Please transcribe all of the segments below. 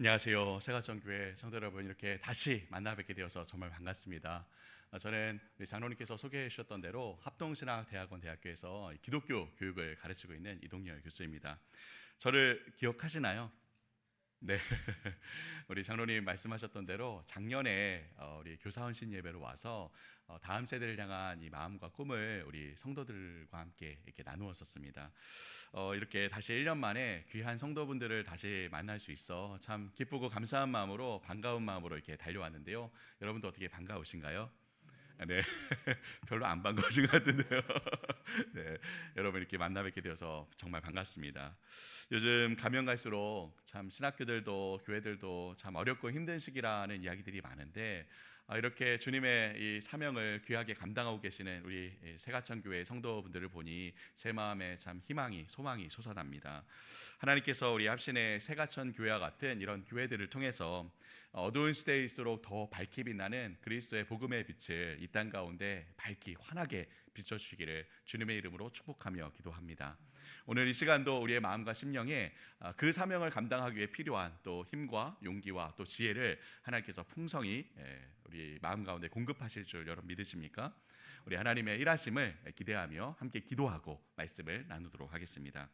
안녕하세요. 세가천교회 성도 여러분, 이렇게 다시 만나 뵙게 되어서 정말 반갑습니다. 저는 우리 장로님께서 소개해 주셨던 대로 합동신학대학원 대학교에서 기독교 교육을 가르치고 있는 이동열 교수입니다. 저를 기억하시나요? 네. 우리 장로님 말씀하셨던 대로 작년에 우리 교사헌신 예배로 와서 다음 세대를 향한 이 마음과 꿈을 우리 성도들과 함께 이렇게 나누었었습니다. 이렇게 다시 1년 만에 귀한 성도분들을 다시 만날 수 있어 참 기쁘고 감사한 마음으로, 반가운 마음으로 이렇게 달려왔는데요. 여러분도 어떻게 반가우신가요? 네. 별로 안 반가우신 것 같은데요. 네, 여러분 이렇게 만나 뵙게 되어서 정말 반갑습니다. 요즘 가면 갈수록 참 신학교들도 교회들도 참 어렵고 힘든 시기라는 이야기들이 많은데, 이렇게 주님의 이 사명을 귀하게 감당하고 계시는 우리 세가천 교회 성도분들을 보니 제 마음에 참 희망이, 소망이 솟아납니다. 하나님께서 우리 합신의 세가천 교회와 같은 이런 교회들을 통해서 어두운 시대일수록 더 밝게 빛나는 그리스도의 복음의 빛을 이 땅 가운데 밝기 환하게 비춰주시기를 주님의 이름으로 축복하며 기도합니다. 오늘 이 시간도 우리의 마음과 심령에 그 사명을 감당하기 위해 필요한 또 힘과 용기와 또 지혜를 하나님께서 풍성히 우리 마음 가운데 공급하실 줄 여러분 믿으십니까? 우리 하나님의 일하심을 기대하며 함께 기도하고 말씀을 나누도록 하겠습니다.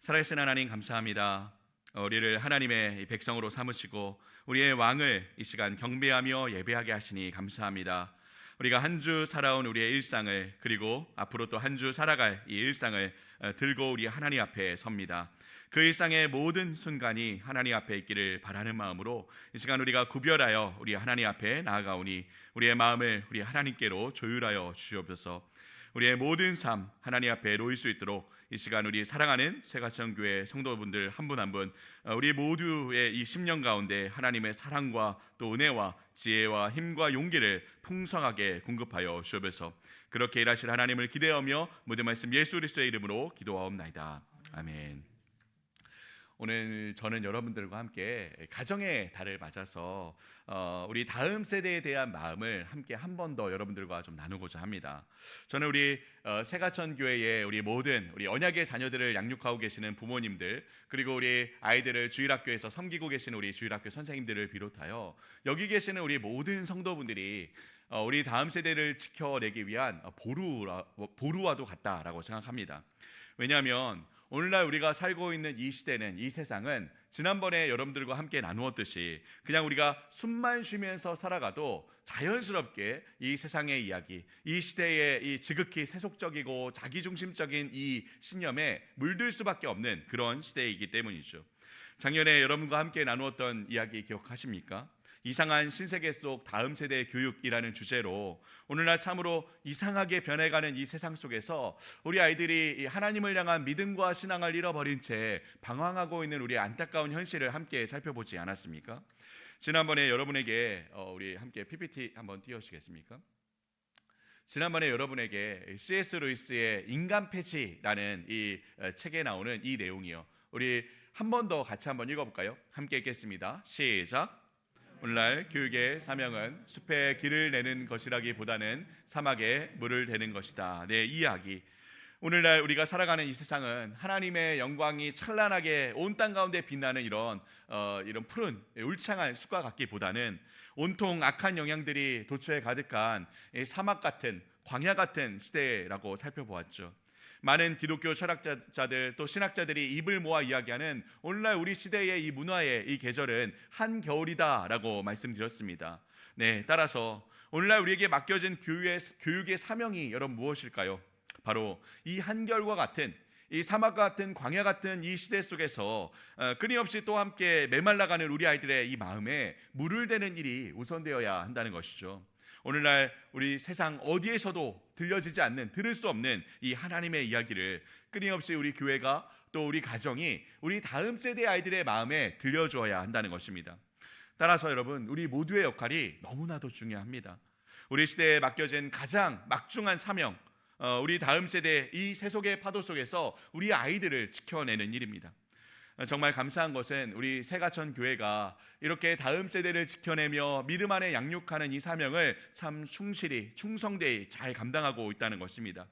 살아계신 하나님, 감사합니다. 우리를 하나님의 백성으로 삼으시고 우리의 왕을 이 시간 경배하며 예배하게 하시니 감사합니다. 우리가 한 주 살아온 우리의 일상을, 그리고 앞으로 또 한 주 살아갈 이 일상을 들고 우리 하나님 앞에 섭니다. 그 일상의 모든 순간이 하나님 앞에 있기를 바라는 마음으로 이 시간 우리가 구별하여 우리 하나님 앞에 나아가오니 우리의 마음을 우리 하나님께로 조율하여 주시옵소서. 우리의 모든 삶 하나님 앞에 놓일 수 있도록 이 시간 우리 사랑하는 세가천교회 성도분들 한 분 한 분 우리 모두의 이 10년 가운데 하나님의 사랑과 또 은혜와 지혜와 힘과 용기를 풍성하게 공급하여 주옵소서. 그렇게 일하실 하나님을 기대하며 모든 말씀 예수 그리스도의 이름으로 기도하옵나이다. 아멘. 오늘 저는 여러분들과 함께 가정의 달을 맞아서 우리 다음 세대에 대한 마음을 함께 한 번 더 여러분들과 좀 나누고자 합니다. 저는 우리 세가천 교회의 우리 모든 우리 언약의 자녀들을 양육하고 계시는 부모님들, 그리고 우리 아이들을 주일학교에서 섬기고 계시는 우리 주일학교 선생님들을 비롯하여 여기 계시는 우리 모든 성도분들이 우리 다음 세대를 지켜내기 위한 보루와도 같다라고 생각합니다. 왜냐하면 오늘날 우리가 살고 있는 이 시대는, 이 세상은 지난번에 여러분들과 함께 나누었듯이 그냥 우리가 숨만 쉬면서 살아가도 자연스럽게 이 세상의 이야기, 이 시대의 이 지극히 세속적이고 자기중심적인 이 신념에 물들 수밖에 없는 그런 시대이기 때문이죠. 작년에 여러분과 함께 나누었던 이야기 기억하십니까? 이상한 신세계 속 다음 세대 교육이라는 주제로 오늘날 참으로 이상하게 변해가는 이 세상 속에서 우리 아이들이 하나님을 향한 믿음과 신앙을 잃어버린 채 방황하고 있는 우리 안타까운 현실을 함께 살펴보지 않았습니까? 지난번에 여러분에게 우리 함께 PPT 한번 띄워주시겠습니까? 지난번에 여러분에게 C.S. 루이스의 인간 폐지라는 이 책에 나오는 이 내용이요, 우리 한 번 더 같이 한번 읽어볼까요? 함께 읽겠습니다. 시작. 오늘날 교육의 사명은 숲에 길을 내는 것이라기보다는 사막에 물을 대는 것이다. 네, 이 이야기. 오늘날 우리가 살아가는 이 세상은 하나님의 영광이 찬란하게 온 땅 가운데 빛나는 이런 푸른 울창한 숲과 같기보다는 온통 악한 영향들이 도처에 가득한 사막 같은, 광야 같은 시대라고 살펴보았죠. 많은 기독교 철학자들 또 신학자들이 입을 모아 이야기하는 오늘날 우리 시대의 이 문화의 이 계절은 한겨울이다라고 말씀드렸습니다. 네, 따라서 오늘날 우리에게 맡겨진 교육의 사명이 여러분 무엇일까요? 바로 이 한겨울과 같은, 이 사막과 같은, 광야 같은 이 시대 속에서 끊임없이 또 함께 메말라가는 우리 아이들의 이 마음에 물을 대는 일이 우선되어야 한다는 것이죠. 오늘날 우리 세상 어디에서도 들려지지 않는, 들을 수 없는 이 하나님의 이야기를 끊임없이 우리 교회가 또 우리 가정이 우리 다음 세대 아이들의 마음에 들려주어야 한다는 것입니다. 따라서 여러분, 우리 모두의 역할이 너무나도 중요합니다. 우리 시대에 맡겨진 가장 막중한 사명, 우리 다음 세대 이 세속의 파도 속에서 우리 아이들을 지켜내는 일입니다. 정말 감사한 것은 우리 세가천 교회가 이렇게 다음 세대를 지켜내며 믿음 안에 양육하는 이 사명을 참 충실히, 충성되이 잘 감당하고 있다는 것입니다.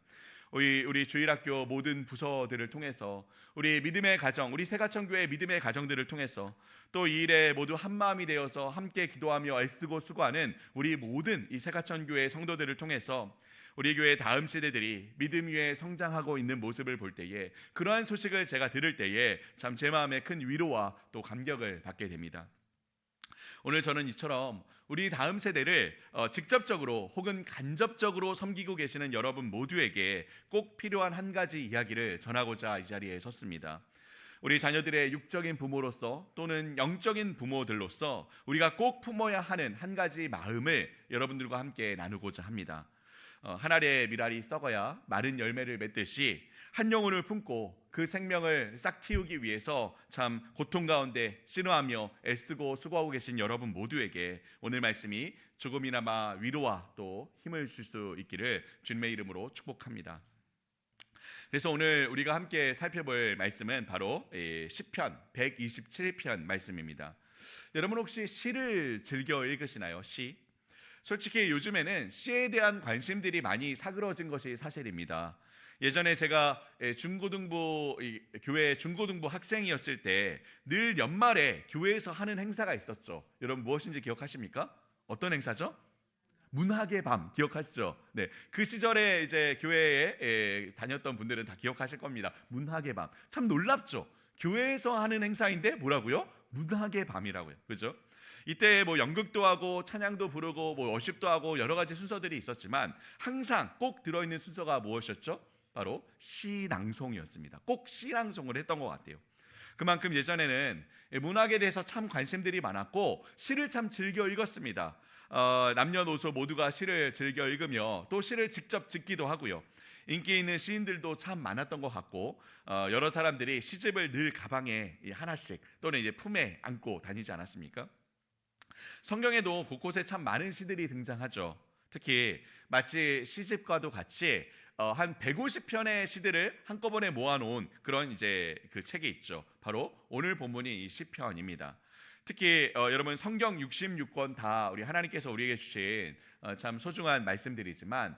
우리 주일학교 모든 부서들을 통해서 우리 믿음의 가정, 우리 새가천교회 믿음의 가정들을 통해서 또 이 일에 모두 한마음이 되어서 함께 기도하며 애쓰고 수고하는 우리 모든 이 새가천교회 성도들을 통해서 우리 교회 다음 세대들이 믿음 위에 성장하고 있는 모습을 볼 때에, 그러한 소식을 제가 들을 때에 참 제 마음에 큰 위로와 또 감격을 받게 됩니다. 오늘 저는 이처럼 우리 다음 세대를 직접적으로 혹은 간접적으로 섬기고 계시는 여러분 모두에게 꼭 필요한 한 가지 이야기를 전하고자 이 자리에 섰습니다. 우리 자녀들의 육적인 부모로서 또는 영적인 부모들로서 우리가 꼭 품어야 하는 한 가지 마음을 여러분들과 함께 나누고자 합니다. 한 알의 밀알이 썩어야 마른 열매를 맺듯이 한 영혼을 품고 그 생명을 싹 틔우기 위해서 참 고통 가운데 신호하며 애쓰고 수고하고 계신 여러분 모두에게 오늘 말씀이 조금이나마 위로와 또 힘을 줄 수 있기를 주님의 이름으로 축복합니다. 그래서 오늘 우리가 함께 살펴볼 말씀은 바로 시편 127편 말씀입니다. 여러분 혹시 시를 즐겨 읽으시나요? 시? 솔직히 요즘에는 시에 대한 관심들이 많이 사그러진 것이 사실입니다. 예전에 제가 교회 중고등부 학생이었을 때 늘 연말에 교회에서 하는 행사가 있었죠. 여러분 무엇인지 기억하십니까? 어떤 행사죠? 문학의 밤 기억하시죠? 네, 그 시절에 이제 교회에 다녔던 분들은 다 기억하실 겁니다. 문학의 밤 참 놀랍죠. 교회에서 하는 행사인데 뭐라고요? 문학의 밤이라고요. 그죠? 이때 뭐 연극도 하고 찬양도 부르고 뭐 워십도 하고 여러 가지 순서들이 있었지만 항상 꼭 들어있는 순서가 무엇이었죠? 바로 시낭송이었습니다. 꼭 시낭송을 했던 것 같아요. 그만큼 예전에는 문학에 대해서 참 관심들이 많았고 시를 참 즐겨 읽었습니다. 남녀노소 모두가 시를 즐겨 읽으며 또 시를 직접 짓기도 하고요. 인기 있는 시인들도 참 많았던 것 같고 여러 사람들이 시집을 늘 가방에 하나씩 또는 이제 품에 안고 다니지 않았습니까? 성경에도 곳곳에 참 많은 시들이 등장하죠. 특히 마치 시집과도 같이 한 150편의 시들을 한꺼번에 모아놓은 그런 이제 그 책이 있죠. 바로 오늘 본문이 이 시편입니다. 특히 여러분 성경 66권 다 우리 하나님께서 우리에게 주신 참 소중한 말씀들이지만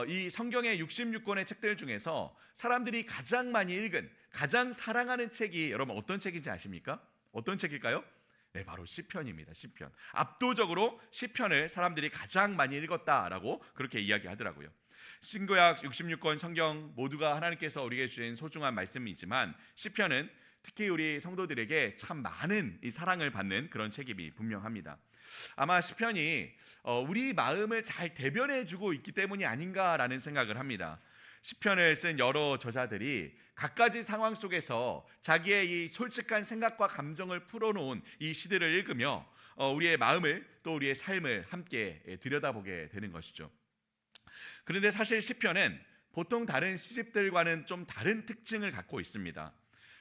이 성경의 66권의 책들 중에서 사람들이 가장 많이 읽은, 가장 사랑하는 책이 여러분 어떤 책인지 아십니까? 어떤 책일까요? 네, 바로 시편입니다. 시편. 압도적으로 시편을 사람들이 가장 많이 읽었다라고 그렇게 이야기하더라고요. 신구약 66권 성경 모두가 하나님께서 우리에게 주신 소중한 말씀이지만 시편은 특히 우리 성도들에게 참 많은 이 사랑을 받는 그런 책임이 분명합니다. 아마 시편이 우리 마음을 잘 대변해주고 있기 때문이 아닌가라는 생각을 합니다. 시편을 쓴 여러 저자들이 각가지 상황 속에서 자기의 이 솔직한 생각과 감정을 풀어놓은 이 시들을 읽으며 우리의 마음을 또 우리의 삶을 함께 들여다보게 되는 것이죠. 그런데 사실 시편은 보통 다른 시집들과는 좀 다른 특징을 갖고 있습니다.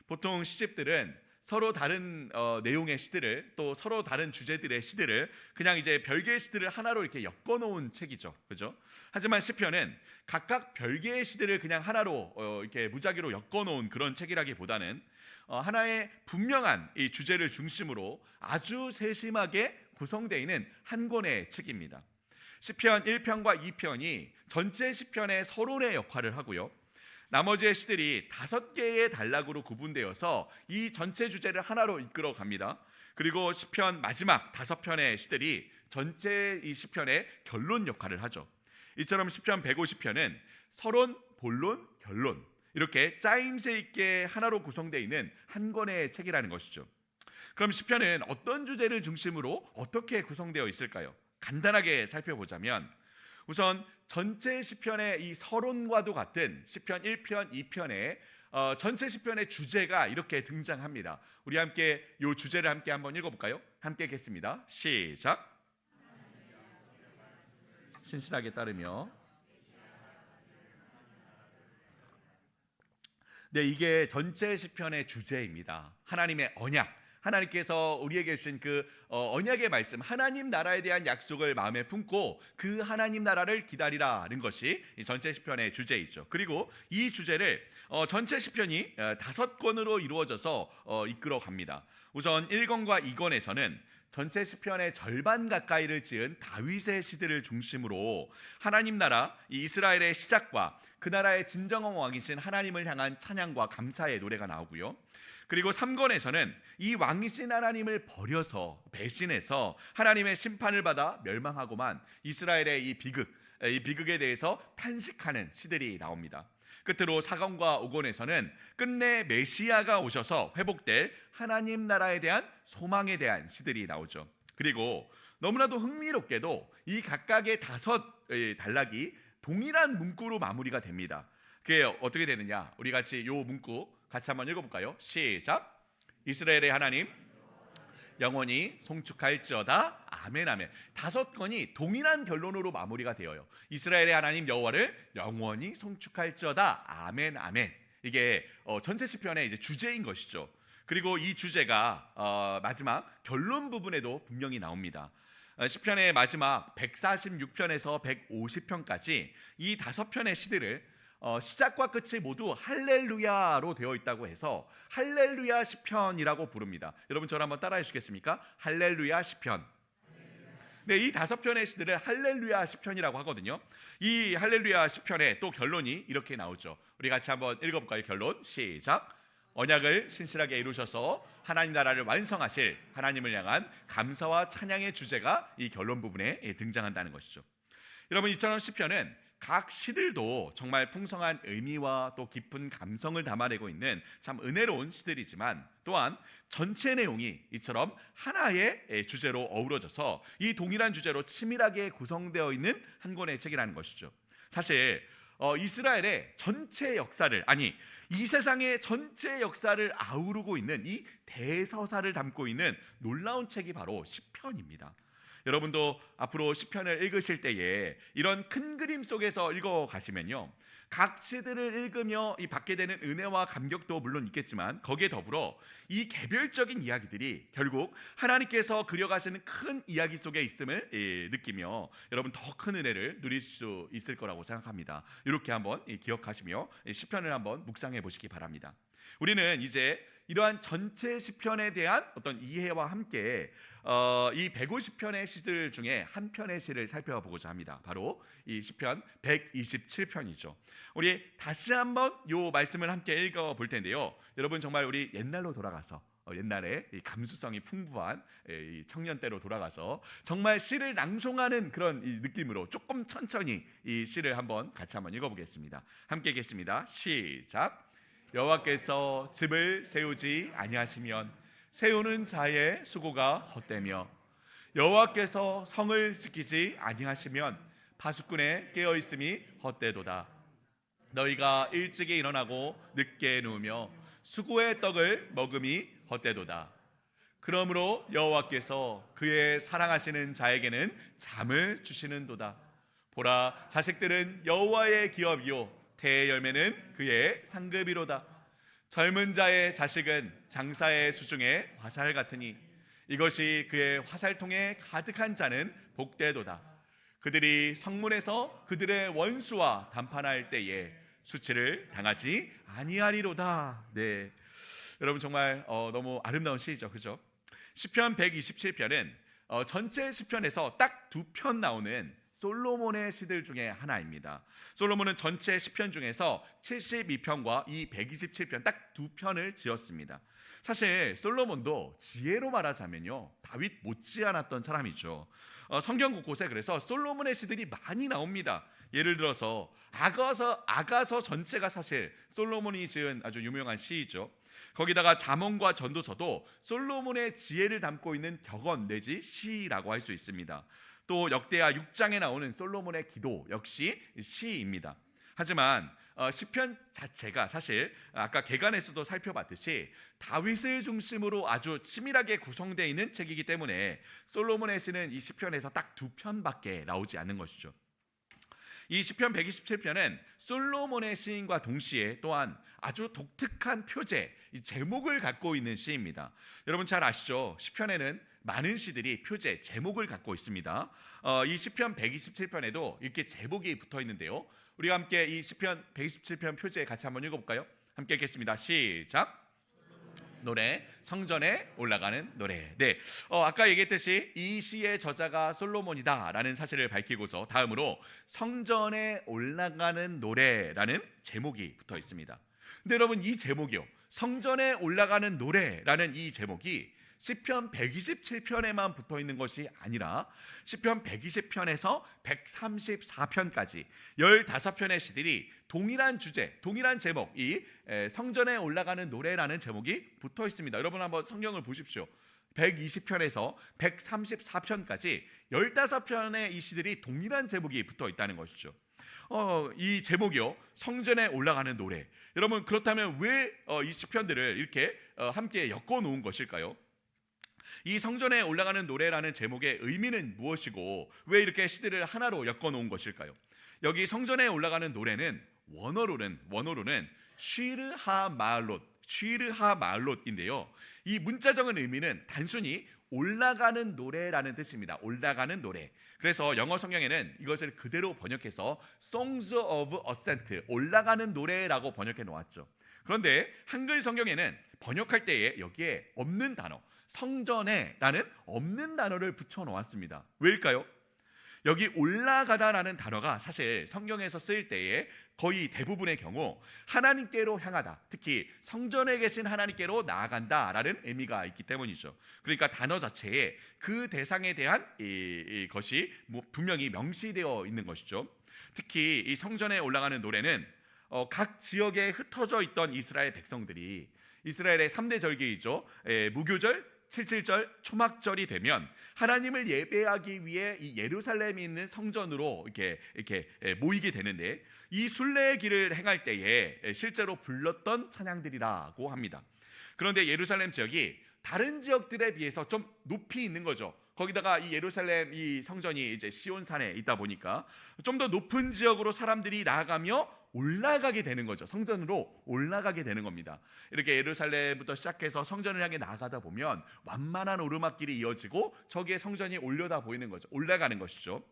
보통 시집들은 서로 다른 내용의 시들을 또 서로 다른 주제들의 시들을 그냥 이제 별개의 시들을 하나로 이렇게 엮어놓은 책이죠, 그죠? 하지만 시편은 각각 별개의 시들을 그냥 하나로 이렇게 무작위로 엮어놓은 그런 책이라기보다는 하나의 분명한 이 주제를 중심으로 아주 세심하게 구성되어 있는 한 권의 책입니다. 시편 1편과 2편이 전체 시편의 서론의 역할을 하고요. 나머지의 시들이 5개의 단락으로 구분되어서 이 전체 주제를 하나로 이끌어 갑니다. 그리고 시편 마지막 5편의 시들이 전체 이 시편의 결론 역할을 하죠. 이처럼 시편 150편은 서론, 본론, 결론 이렇게 짜임새 있게 하나로 구성되어 있는 한 권의 책이라는 것이죠. 그럼 시편은 어떤 주제를 중심으로 어떻게 구성되어 있을까요? 간단하게 살펴보자면 우선 전체 시편의 이 서론과도 같은 시편 1편, 2편의 전체 시편의 주제가 이렇게 등장합니다. 우리 함께 이 주제를 함께 한번 읽어볼까요? 함께 읽겠습니다. 시작. 신실하게 따르며. 네, 이게 전체 시편의 주제입니다. 하나님의 언약. 하나님께서 우리에게 주신 그 언약의 말씀, 하나님 나라에 대한 약속을 마음에 품고 그 하나님 나라를 기다리라는 것이 이 전체 시편의 주제이죠. 그리고 이 주제를 전체 시편이 5권으로 이루어져서 이끌어 갑니다. 우선 1권과 2권에서는 전체 시편의 절반 가까이를 지은 다윗의 시들을 중심으로 하나님 나라 이 이스라엘의 시작과 그 나라의 진정한 왕이신 하나님을 향한 찬양과 감사의 노래가 나오고요. 그리고 3권에서는 이 왕이신 하나님을 버려서 배신해서 하나님의 심판을 받아 멸망하고만 이스라엘의 이 비극에 대해서 탄식하는 시들이 나옵니다. 끝으로 4권과 5권에서는 끝내 메시아가 오셔서 회복될 하나님 나라에 대한 소망에 대한 시들이 나오죠. 그리고 너무나도 흥미롭게도 이 각각의 5 단락이 동일한 문구로 마무리가 됩니다. 그게 어떻게 되느냐? 우리 같이 이 문구 같이 한번 읽어볼까요? 시작. 이스라엘의 하나님 영원히 송축할지어다. 아멘 아멘. 5건이 동일한 결론으로 마무리가 되어요. 이스라엘의 하나님 여호와를 영원히 송축할지어다. 아멘 아멘. 이게 전체 시편의 이제 주제인 것이죠. 그리고 이 주제가 마지막 결론 부분에도 분명히 나옵니다. 시편의 마지막 146편에서 150편까지 이 5편의 시들을 시작과 끝이 모두 할렐루야로 되어 있다고 해서 할렐루야 시편이라고 부릅니다. 여러분 저를 한번 따라해 주시겠습니까? 할렐루야 시편. 네, 이 5편의 시들을 할렐루야 시편이라고 하거든요. 이 할렐루야 시편의 또 결론이 이렇게 나오죠. 우리 같이 한번 읽어볼까요? 결론 시작. 언약을 신실하게 이루셔서 하나님 나라를 완성하실 하나님을 향한 감사와 찬양의 주제가 이 결론 부분에 등장한다는 것이죠. 여러분 이처럼 시편은 각 시들도 정말 풍성한 의미와 또 깊은 감성을 담아내고 있는 참 은혜로운 시들이지만 또한 전체 내용이 이처럼 하나의 주제로 어우러져서 이 동일한 주제로 치밀하게 구성되어 있는 한 권의 책이라는 것이죠. 사실 이스라엘의 전체 역사를 이 세상의 전체 역사를 아우르고 있는 이 대서사를 담고 있는 놀라운 책이 바로 시편입니다. 여러분도 앞으로 시편을 읽으실 때에 이런 큰 그림 속에서 읽어가시면요, 각 시들을 읽으며 이 받게 되는 은혜와 감격도 물론 있겠지만 거기에 더불어 이 개별적인 이야기들이 결국 하나님께서 그려가시는 큰 이야기 속에 있음을 느끼며 여러분 더 큰 은혜를 누릴 수 있을 거라고 생각합니다. 이렇게 한번 기억하시며 시편을 한번 묵상해 보시기 바랍니다. 우리는 이제 이러한 전체 시편에 대한 어떤 이해와 함께 이 150편의 시들 중에 한 편의 시를 살펴보고자 합니다. 바로 이 시편 127편이죠. 우리 다시 한번 이 말씀을 함께 읽어볼 텐데요. 여러분 정말 우리 옛날로 돌아가서 옛날에 이 감수성이 풍부한 이 청년 때로 돌아가서 정말 시를 낭송하는 그런 이 느낌으로 조금 천천히 이 시를 같이 한번 읽어보겠습니다. 함께 읽겠습니다. 시작. 여호와께서 집을 세우지 아니하시면 세우는 자의 수고가 헛되며 여호와께서 성을 지키지 아니하시면 파수꾼의 깨어 있음이 헛되도다. 너희가 일찍이 일어나고 늦게 누우며 수고의 떡을 먹음이 헛되도다. 그러므로 여호와께서 그의 사랑하시는 자에게는 잠을 주시는도다. 보라, 자식들은 여호와의 기업이요 태의 열매는 그의 상급이로다. 젊은 자의 자식은 장사의 수중에 화살 같으니 이것이 그의 화살통에 가득한 자는 복되도다. 그들이 성문에서 그들의 원수와 담판할 때에 수치를 당하지 아니하리로다. 네, 여러분 정말 너무 아름다운 시이죠, 그죠? 시편 127편은 전체 시편에서 딱 2편 나오는 솔로몬의 시들 중에 하나입니다. 솔로몬은 전체 시편 중에서 72편과 이 127편 딱 2편을 지었습니다. 사실 솔로몬도 지혜로 말하자면요, 다윗 못지않았던 사람이죠. 성경 곳곳에 그래서 솔로몬의 시들이 많이 나옵니다. 예를 들어서 아가서 전체가 사실 솔로몬이 지은 아주 유명한 시이죠. 거기다가 잠언과 전도서도 솔로몬의 지혜를 담고 있는 격언 내지 시라고 할 수 있습니다. 또 역대하 6장에 나오는 솔로몬의 기도 역시 시입니다. 하지만 시편 자체가 사실 아까 개간에서도 살펴봤듯이 다윗을 중심으로 아주 치밀하게 구성되어 있는 책이기 때문에 솔로몬의 시는 이 시편에서 딱 2편밖에 나오지 않는 것이죠. 이 시편 127편은 솔로몬의 시인과 동시에 또한 아주 독특한 표제, 제목을 갖고 있는 시입니다. 여러분 잘 아시죠? 시편에는 많은 시들이 표제, 제목을 갖고 있습니다. 이 시편 127편에도 이렇게 제목이 붙어 있는데요. 우리가 함께 이 시편 127편 표제 같이 한번 읽어볼까요? 함께 읽겠습니다. 시작. 노래, 성전에 올라가는 노래. 네, 아까 얘기했듯이 이 시의 저자가 솔로몬이다라는 사실을 밝히고서 다음으로 성전에 올라가는 노래라는 제목이 붙어 있습니다. 근데 여러분, 이 제목이요, 성전에 올라가는 노래라는 이 제목이 시편 127편에만 붙어 있는 것이 아니라 시편 120편에서 134편까지 15편의 시들이 동일한 주제, 동일한 제목, 이 성전에 올라가는 노래라는 제목이 붙어 있습니다. 여러분 한번 성경을 보십시오. 120편에서 134편까지 15편의 이 시들이 동일한 제목이 붙어 있다는 것이죠. 이 제목이요, 성전에 올라가는 노래. 여러분, 그렇다면 왜 이 시편들을 이렇게 함께 엮어 놓은 것일까요? 이 성전에 올라가는 노래라는 제목의 의미는 무엇이고 왜 이렇게 시들을 하나로 엮어 놓은 것일까요? 여기 성전에 올라가는 노래는 원어로는 쉬르하말롯인데요. 이 문자적인 의미는 단순히 올라가는 노래라는 뜻입니다. 올라가는 노래. 그래서 영어 성경에는 이것을 그대로 번역해서 Songs of Ascent, 올라가는 노래라고 번역해 놓았죠. 그런데 한글 성경에는 번역할 때에 여기에 없는 단어, 성전에라는 없는 단어를 붙여 놓았습니다. 왜일까요? 여기 올라가다라는 단어가 사실 성경에서 쓰일 때에 거의 대부분의 경우 하나님께로 향하다, 특히 성전에 계신 하나님께로 나아간다라는 의미가 있기 때문이죠. 그러니까 단어 자체에 그 대상에 대한 것이 분명히 명시되어 있는 것이죠. 특히 이 성전에 올라가는 노래는 각 지역에 흩어져 있던 이스라엘 백성들이, 이스라엘의 3대 절기이죠, 무교절, 77절, 초막절이 되면 하나님을 예배하기 위해 이 예루살렘에 있는 성전으로 이렇게 모이게 되는데, 이 순례의 길을 행할 때에 실제로 불렀던 찬양들이라고 합니다. 그런데 예루살렘 지역이 다른 지역들에 비해서 좀 높이 있는 거죠. 거기다가 이 예루살렘 이 성전이 이제 시온산에 있다 보니까 좀 더 높은 지역으로 사람들이 나아가며 올라가게 되는 거죠. 성전으로 올라가게 되는 겁니다. 이렇게 예루살렘부터 시작해서 성전을 향해 나아가다 보면 완만한 오르막길이 이어지고 저기에 성전이 올려다 보이는 거죠. 올라가는 것이죠.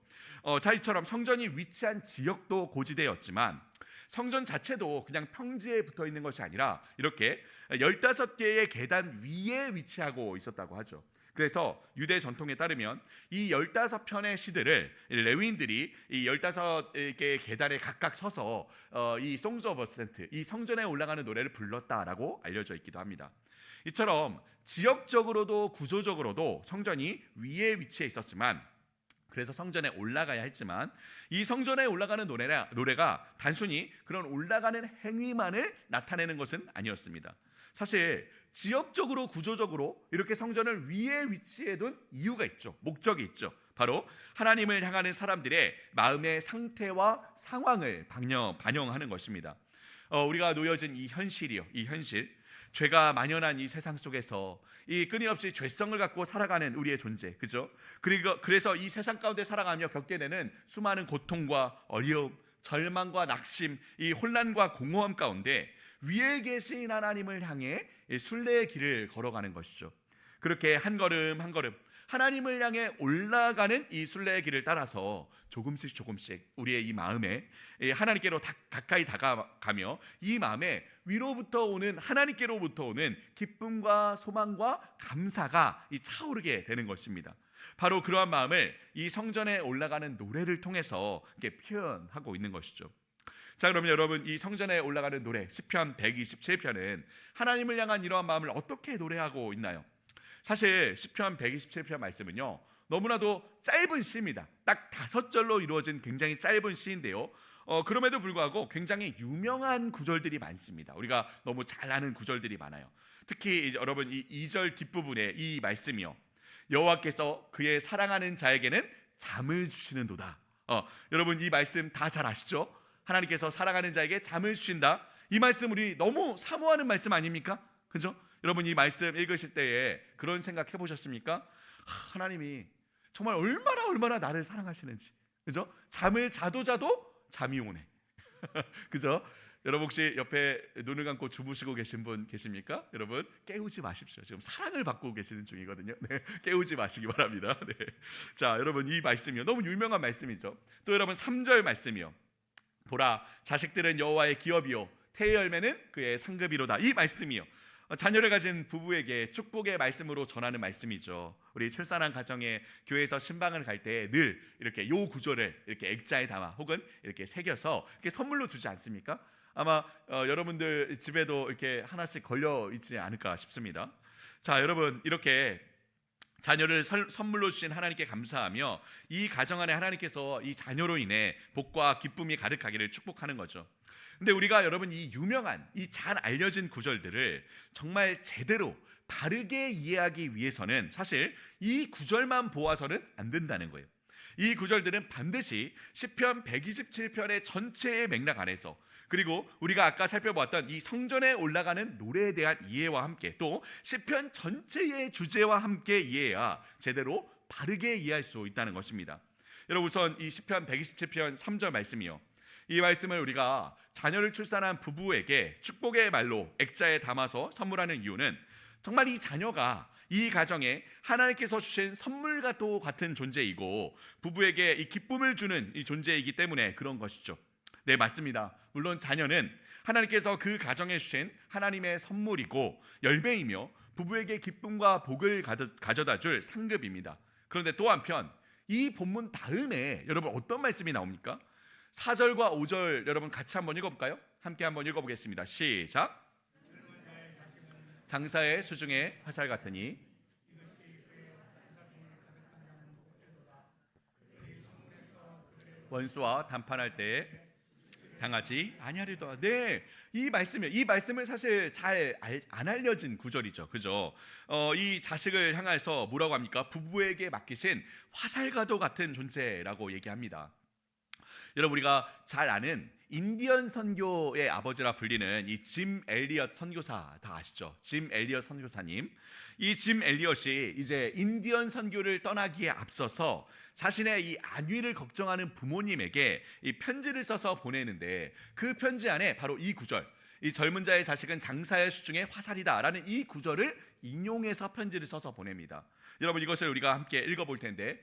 이처럼 성전이 위치한 지역도 고지되었지만 성전 자체도 그냥 평지에 붙어 있는 것이 아니라 이렇게 15개의 계단 위에 위치하고 있었다고 하죠. 그래서 유대 전통에 따르면 이 15편의 시들을 레위인들이 이 15개의 계단에 각각 서서 이 Songs of Ascent, 이 성전에 올라가는 노래를 불렀다라고 알려져 있기도 합니다. 이처럼 지역적으로도 구조적으로도 성전이 위에 위치해 있었지만, 그래서 성전에 올라가야 했지만 이 성전에 올라가는 노래가 단순히 그런 올라가는 행위만을 나타내는 것은 아니었습니다. 사실 지역적으로 구조적으로 이렇게 성전을 위에 위치해 둔 이유가 있죠. 목적이 있죠. 바로 하나님을 향하는 사람들의 마음의 상태와 상황을 반영하는 것입니다. 우리가 놓여진 이 현실이요, 이 현실, 죄가 만연한 이 세상 속에서 이 끊임없이 죄성을 갖고 살아가는 우리의 존재, 그죠? 그래서 이 세상 가운데 살아가며 겪게 되는 수많은 고통과 어려움, 절망과 낙심, 이 혼란과 공허함 가운데 위에 계신 하나님을 향해 순례의 길을 걸어가는 것이죠. 그렇게 한 걸음 한 걸음 하나님을 향해 올라가는 이 순례의 길을 따라서 조금씩 우리의 이 마음에 하나님께로 가까이 다가가며 이 마음에 위로부터 오는, 하나님께로부터 오는 기쁨과 소망과 감사가 차오르게 되는 것입니다. 바로 그러한 마음을 이 성전에 올라가는 노래를 통해서 이렇게 표현하고 있는 것이죠. 자, 그러면 여러분, 이 성전에 올라가는 노래 시편 127편은 하나님을 향한 이러한 마음을 어떻게 노래하고 있나요? 사실 시편 127편 말씀은요, 너무나도 짧은 시입니다. 딱 5절로 이루어진 굉장히 짧은 시인데요, 그럼에도 불구하고 굉장히 유명한 구절들이 많습니다. 우리가 너무 잘 아는 구절들이 많아요. 특히 여러분, 이 2절 뒷부분에 이 말씀이요, 여호와께서 그의 사랑하는 자에게는 잠을 주시는도다. 여러분, 이 말씀 다 잘 아시죠? 하나님께서 사랑하는 자에게 잠을 주신다. 이 말씀 우리 너무 사모하는 말씀 아닙니까? 그죠? 여러분, 이 말씀 읽으실 때에 그런 생각 해보셨습니까? 하나님이 정말 얼마나 나를 사랑하시는지, 그죠? 잠을 자도 잠이 오네. 그죠? 여러분, 혹시 옆에 눈을 감고 주무시고 계신 분 계십니까? 여러분, 깨우지 마십시오. 지금 사랑을 받고 계시는 중이거든요. 네, 깨우지 마시기 바랍니다. 네. 자, 여러분, 이 말씀이요, 너무 유명한 말씀이죠. 또 여러분, 3절 말씀이요, 보라, 자식들은 여호와의 기업이요 태의 열매는 그의 상급이로다. 이 말씀이요, 자녀를 가진 부부에게 축복의 말씀으로 전하는 말씀이죠. 우리 출산한 가정에 교회에서 신방을 갈 때 늘 이렇게 요 구절을 이렇게 액자에 담아 혹은 이렇게 새겨서 이렇게 선물로 주지 않습니까? 아마 여러분들 집에도 이렇게 하나씩 걸려 있지 않을까 싶습니다. 자, 여러분, 이렇게 자녀를 선물로 주신 하나님께 감사하며 이 가정 안에 하나님께서 이 자녀로 인해 복과 기쁨이 가득하기를 축복하는 거죠. 근데 우리가 여러분 이 유명한 이 잘 알려진 구절들을 정말 제대로 바르게 이해하기 위해서는 사실 이 구절만 보아서는 안 된다는 거예요. 이 구절들은 반드시 시편 127편의 전체의 맥락 안에서, 그리고 우리가 아까 살펴보았던 이 성전에 올라가는 노래에 대한 이해와 함께, 또 시편 전체의 주제와 함께 이해해야 제대로 바르게 이해할 수 있다는 것입니다. 여러분, 우선 이 시편 127편 3절 말씀이요, 이 말씀을 우리가 자녀를 출산한 부부에게 축복의 말로 액자에 담아서 선물하는 이유는 정말 이 자녀가 이 가정에 하나님께서 주신 선물과 또 같은 존재이고 부부에게 이 기쁨을 주는 이 존재이기 때문에 그런 것이죠. 네, 맞습니다. 물론 자녀는 하나님께서 그 가정에 주신 하나님의 선물이고 열매이며 부부에게 기쁨과 복을 가져다 줄 상급입니다. 그런데 또 한편 이 본문 다음에 여러분 어떤 말씀이 나옵니까? 4절과 5절 여러분 같이 한번 읽어볼까요? 함께 한번 읽어보겠습니다. 시작. 장사의 수중에 화살 같으니 원수와 담판할 때에 당하지 아니하리도다. 네, 이 말씀을 사실 잘 안 알려진 구절이죠, 그죠? 이 자식을 향해서 뭐라고 합니까? 부부에게 맡기신 화살과도 같은 존재라고 얘기합니다. 여러분, 우리가 잘 아는 인디언 선교의 아버지라 불리는 이 짐 엘리엇 선교사 다 아시죠? 짐 엘리엇 선교사님. 이 짐 엘리엇이 이제 인디언 선교를 떠나기에 앞서서 자신의 이 안위를 걱정하는 부모님에게 이 편지를 써서 보내는데, 그 편지 안에 바로 이 구절, 이 젊은 자의 자식은 장사의 수중에 화살이다라는 이 구절을 인용해서 편지를 써서 보냅니다. 여러분, 이것을 우리가 함께 읽어볼 텐데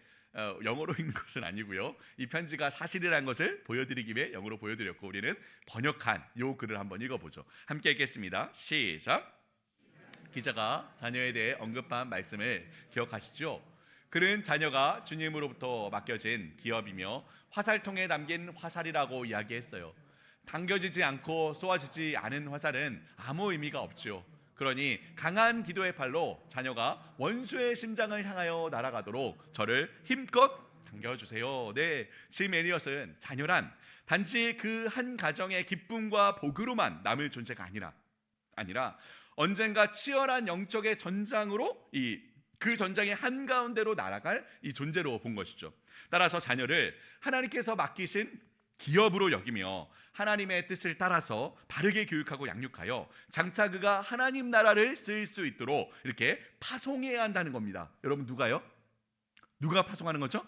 영어로 읽는 것은 아니고요, 이 편지가 사실이라는 것을 보여드리기 위해 영어로 보여드렸고, 우리는 번역한 이 글을 한번 읽어보죠. 함께 읽겠습니다. 시작. 기자가 자녀에 대해 언급한 말씀을 기억하시죠? 그는 자녀가 주님으로부터 맡겨진 기업이며 화살통에 담긴 화살이라고 이야기했어요. 당겨지지 않고 쏘아지지 않은 화살은 아무 의미가 없죠. 그러니 강한 기도의 팔로 자녀가 원수의 심장을 향하여 날아가도록 저를 힘껏 당겨주세요. 네, 짐 엘리엇은 자녀란 단지 그 한 가정의 기쁨과 복으로만 남을 존재가 아니라 언젠가 치열한 영적의 전장으로 그 전장의 한가운데로 날아갈 이 존재로 본 것이죠. 따라서 자녀를 하나님께서 맡기신 기업으로 여기며 하나님의 뜻을 따라서 바르게 교육하고 양육하여 장차 그가 하나님 나라를 쓰일 수 있도록 이렇게 파송해야 한다는 겁니다. 여러분, 누가 파송하는 거죠?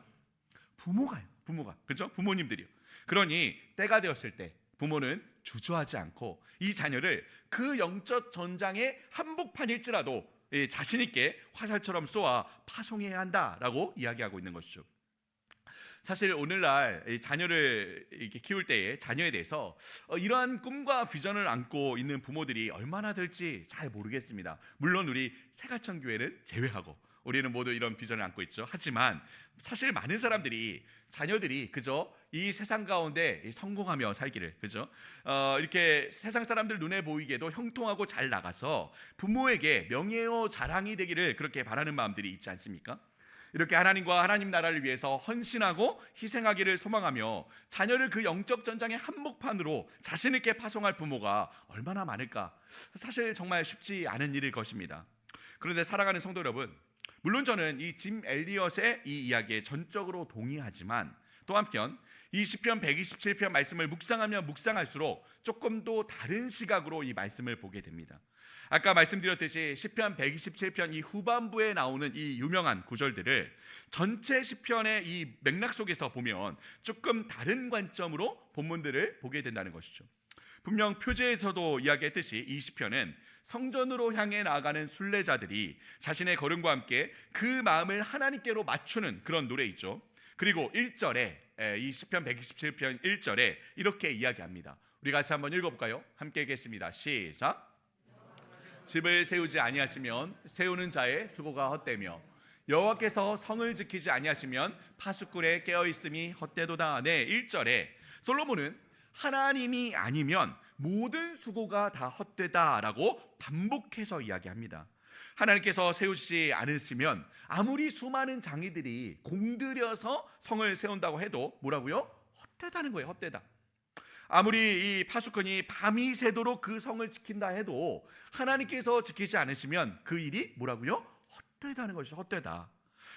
부모가, 그렇죠? 부모님들이요. 그러니 때가 되었을 때 부모는 주저하지 않고 이 자녀를 그 영적 전장의 한복판일지라도 자신 있게 화살처럼 쏘아 파송해야 한다라고 이야기하고 있는 것이죠. 사실 오늘날 자녀를 이렇게 키울 때에 자녀에 대해서 이러한 꿈과 비전을 안고 있는 부모들이 얼마나 될지 잘 모르겠습니다. 물론 우리 새가천 교회는 제외하고 우리는 모두 이런 비전을 안고 있죠. 하지만 사실 많은 사람들이 자녀들이 그저 이 세상 가운데 성공하며 살기를, 그죠? 이렇게 세상 사람들 눈에 보이게도 형통하고 잘 나가서 부모에게 명예요 자랑이 되기를 그렇게 바라는 마음들이 있지 않습니까? 이렇게 하나님과 하나님 나라를 위해서 헌신하고 희생하기를 소망하며 자녀를 그 영적 전장의 한복판으로 자신 있게 파송할 부모가 얼마나 많을까? 사실 정말 쉽지 않은 일일 것입니다. 그런데 사랑하는 성도 여러분, 물론 저는 이 짐 엘리엇의 이 이야기에 전적으로 동의하지만 또 한편 이 시편 127편 말씀을 묵상하면 묵상할수록 조금 더 다른 시각으로 이 말씀을 보게 됩니다. 아까 말씀드렸듯이 시편 127편 이 후반부에 나오는 이 유명한 구절들을 전체 시편의 이 맥락 속에서 보면 조금 다른 관점으로 본문들을 보게 된다는 것이죠. 분명 표제에서도 이야기했듯이 이 시편은 성전으로 향해 나아가는 순례자들이 자신의 걸음과 함께 그 마음을 하나님께로 맞추는 그런 노래이죠. 그리고 1절에 이 시편 127편 1절에 이렇게 이야기합니다. 우리 같이 한번 읽어볼까요? 함께 읽겠습니다. 시작. 집을 세우지 아니하시면 세우는 자의 수고가 헛되며 여호와께서 성을 지키지 아니하시면 파수꾼의 깨어있음이 헛되도다. 네, 1절에 솔로몬은 하나님이 아니면 모든 수고가 다 헛되다라고 반복해서 이야기합니다. 하나님께서 세우시지 않으시면 아무리 수많은 장이들이 공들여서 성을 세운다고 해도 뭐라고요? 헛되다는 거예요. 헛되다. 아무리 이 파수꾼이 밤이 새도록 그 성을 지킨다 해도 하나님께서 지키지 않으시면 그 일이 뭐라고요? 헛되다는 것이 헛되다.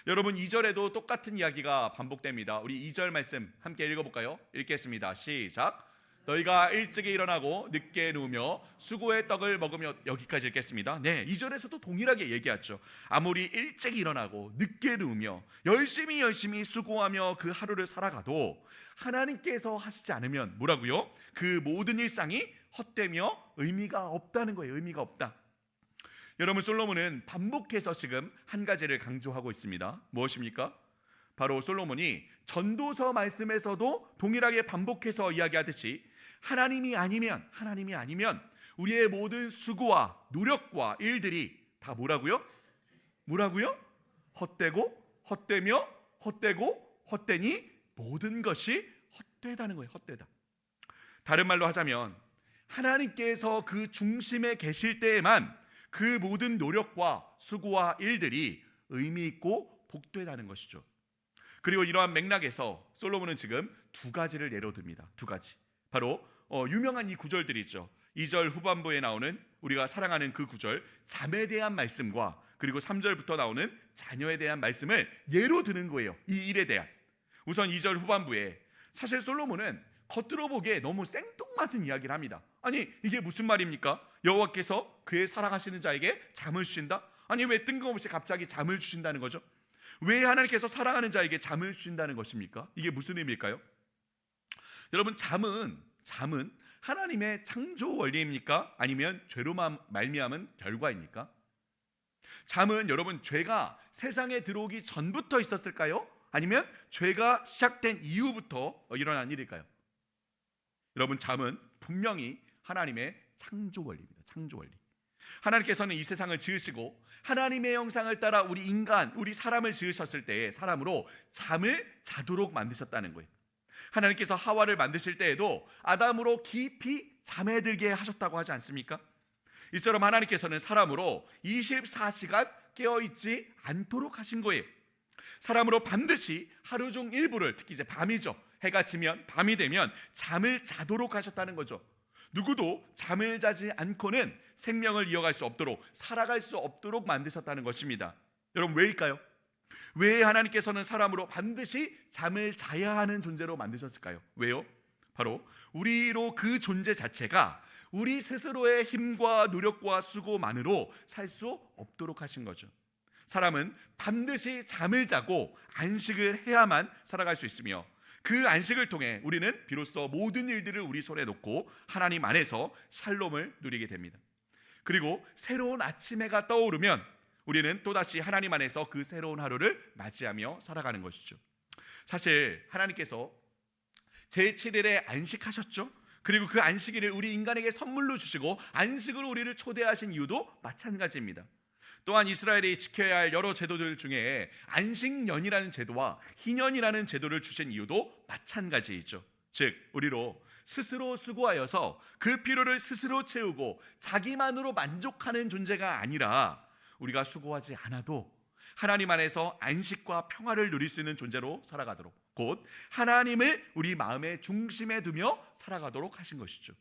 여러분 2절에도 똑같은 이야기가 반복됩니다. 우리 2절 말씀 함께 읽어볼까요? 읽겠습니다. 시작. 너희가 일찍이 일어나고 늦게 누우며 수고의 떡을 먹으며, 여기까지 읽겠습니다. 네, 2절에서도 동일하게 얘기하죠. 아무리 일찍 일어나고 늦게 누우며 열심히 수고하며 그 하루를 살아가도 하나님께서 하시지 않으면 뭐라고요? 그 모든 일상이 헛되며 의미가 없다는 거예요. 의미가 없다. 여러분 솔로몬은 반복해서 지금 한 가지를 강조하고 있습니다. 무엇입니까? 바로 솔로몬이 전도서 말씀에서도 동일하게 반복해서 이야기하듯이 하나님이 아니면 우리의 모든 수고와 노력과 일들이 다 뭐라고요? 헛되며 헛되니 모든 것이 헛되다는 거예요. 헛되다. 다른 말로 하자면 하나님께서 그 중심에 계실 때에만 그 모든 노력과 수고와 일들이 의미 있고 복되다는 것이죠. 그리고 이러한 맥락에서 솔로몬은 지금 두 가지를 예로 듭니다. 두 가지. 바로 유명한 이 구절들이 있죠. 2절 후반부에 나오는 우리가 사랑하는 그 구절, 잠에 대한 말씀과 그리고 3절부터 나오는 자녀에 대한 말씀을 예로 드는 거예요. 이 일에 대한. 우선 2절 후반부에 사실 솔로몬은 겉으로 보기에 너무 생뚱맞은 이야기를 합니다. 아니 이게 무슨 말입니까? 여호와께서 그의 사랑하시는 자에게 잠을 주신다? 아니 왜 뜬금없이 갑자기 잠을 주신다는 거죠? 왜 하나님께서 사랑하는 자에게 잠을 주신다는 것입니까? 이게 무슨 의미일까요? 여러분 잠은 하나님의 창조 원리입니까? 아니면 죄로 말미암은 결과입니까? 잠은 여러분 죄가 세상에 들어오기 전부터 있었을까요? 아니면 죄가 시작된 이후부터 일어난 일일까요? 여러분 잠은 분명히 하나님의 창조 원리입니다. 창조 원리. 하나님께서는 이 세상을 지으시고 하나님의 형상을 따라 우리 사람을 지으셨을 때에 사람으로 잠을 자도록 만드셨다는 거예요. 하나님께서 하와를 만드실 때에도 아담으로 깊이 잠에 들게 하셨다고 하지 않습니까? 이처럼 하나님께서는 사람으로 24시간 깨어있지 않도록 하신 거예요. 사람으로 반드시 하루 중 일부를, 특히 이제 밤이죠. 해가 지면 밤이 되면 잠을 자도록 하셨다는 거죠. 누구도 잠을 자지 않고는 생명을 이어갈 수 없도록, 살아갈 수 없도록 만드셨다는 것입니다. 여러분 왜일까요? 왜 하나님께서는 사람으로 반드시 잠을 자야 하는 존재로 만드셨을까요? 왜요? 바로 우리로 그 존재 자체가 우리 스스로의 힘과 노력과 수고만으로 살 수 없도록 하신 거죠. 사람은 반드시 잠을 자고 안식을 해야만 살아갈 수 있으며 그 안식을 통해 우리는 비로소 모든 일들을 우리 손에 놓고 하나님 안에서 샬롬을 누리게 됩니다. 그리고 새로운 아침 해가 떠오르면 우리는 또다시 하나님 안에서 그 새로운 하루를 맞이하며 살아가는 것이죠. 사실 하나님께서 제7일에 안식하셨죠. 그리고 그 안식일을 우리 인간에게 선물로 주시고 안식으로 우리를 초대하신 이유도 마찬가지입니다. 또한 이스라엘이 지켜야 할 여러 제도들 중에 안식년이라는 제도와 희년이라는 제도를 주신 이유도 마찬가지이죠. 즉 우리로 스스로 수고하여서 그 필요를 스스로 채우고 자기만으로 만족하는 존재가 아니라 우리가 수고하지 않아도 하나님 안에서 안식과 평화를 누릴 수 있는 존재로 살아가도록, 곧 하나님을 우리 마음의 중심에 두며 살아가도록 하신 것이죠.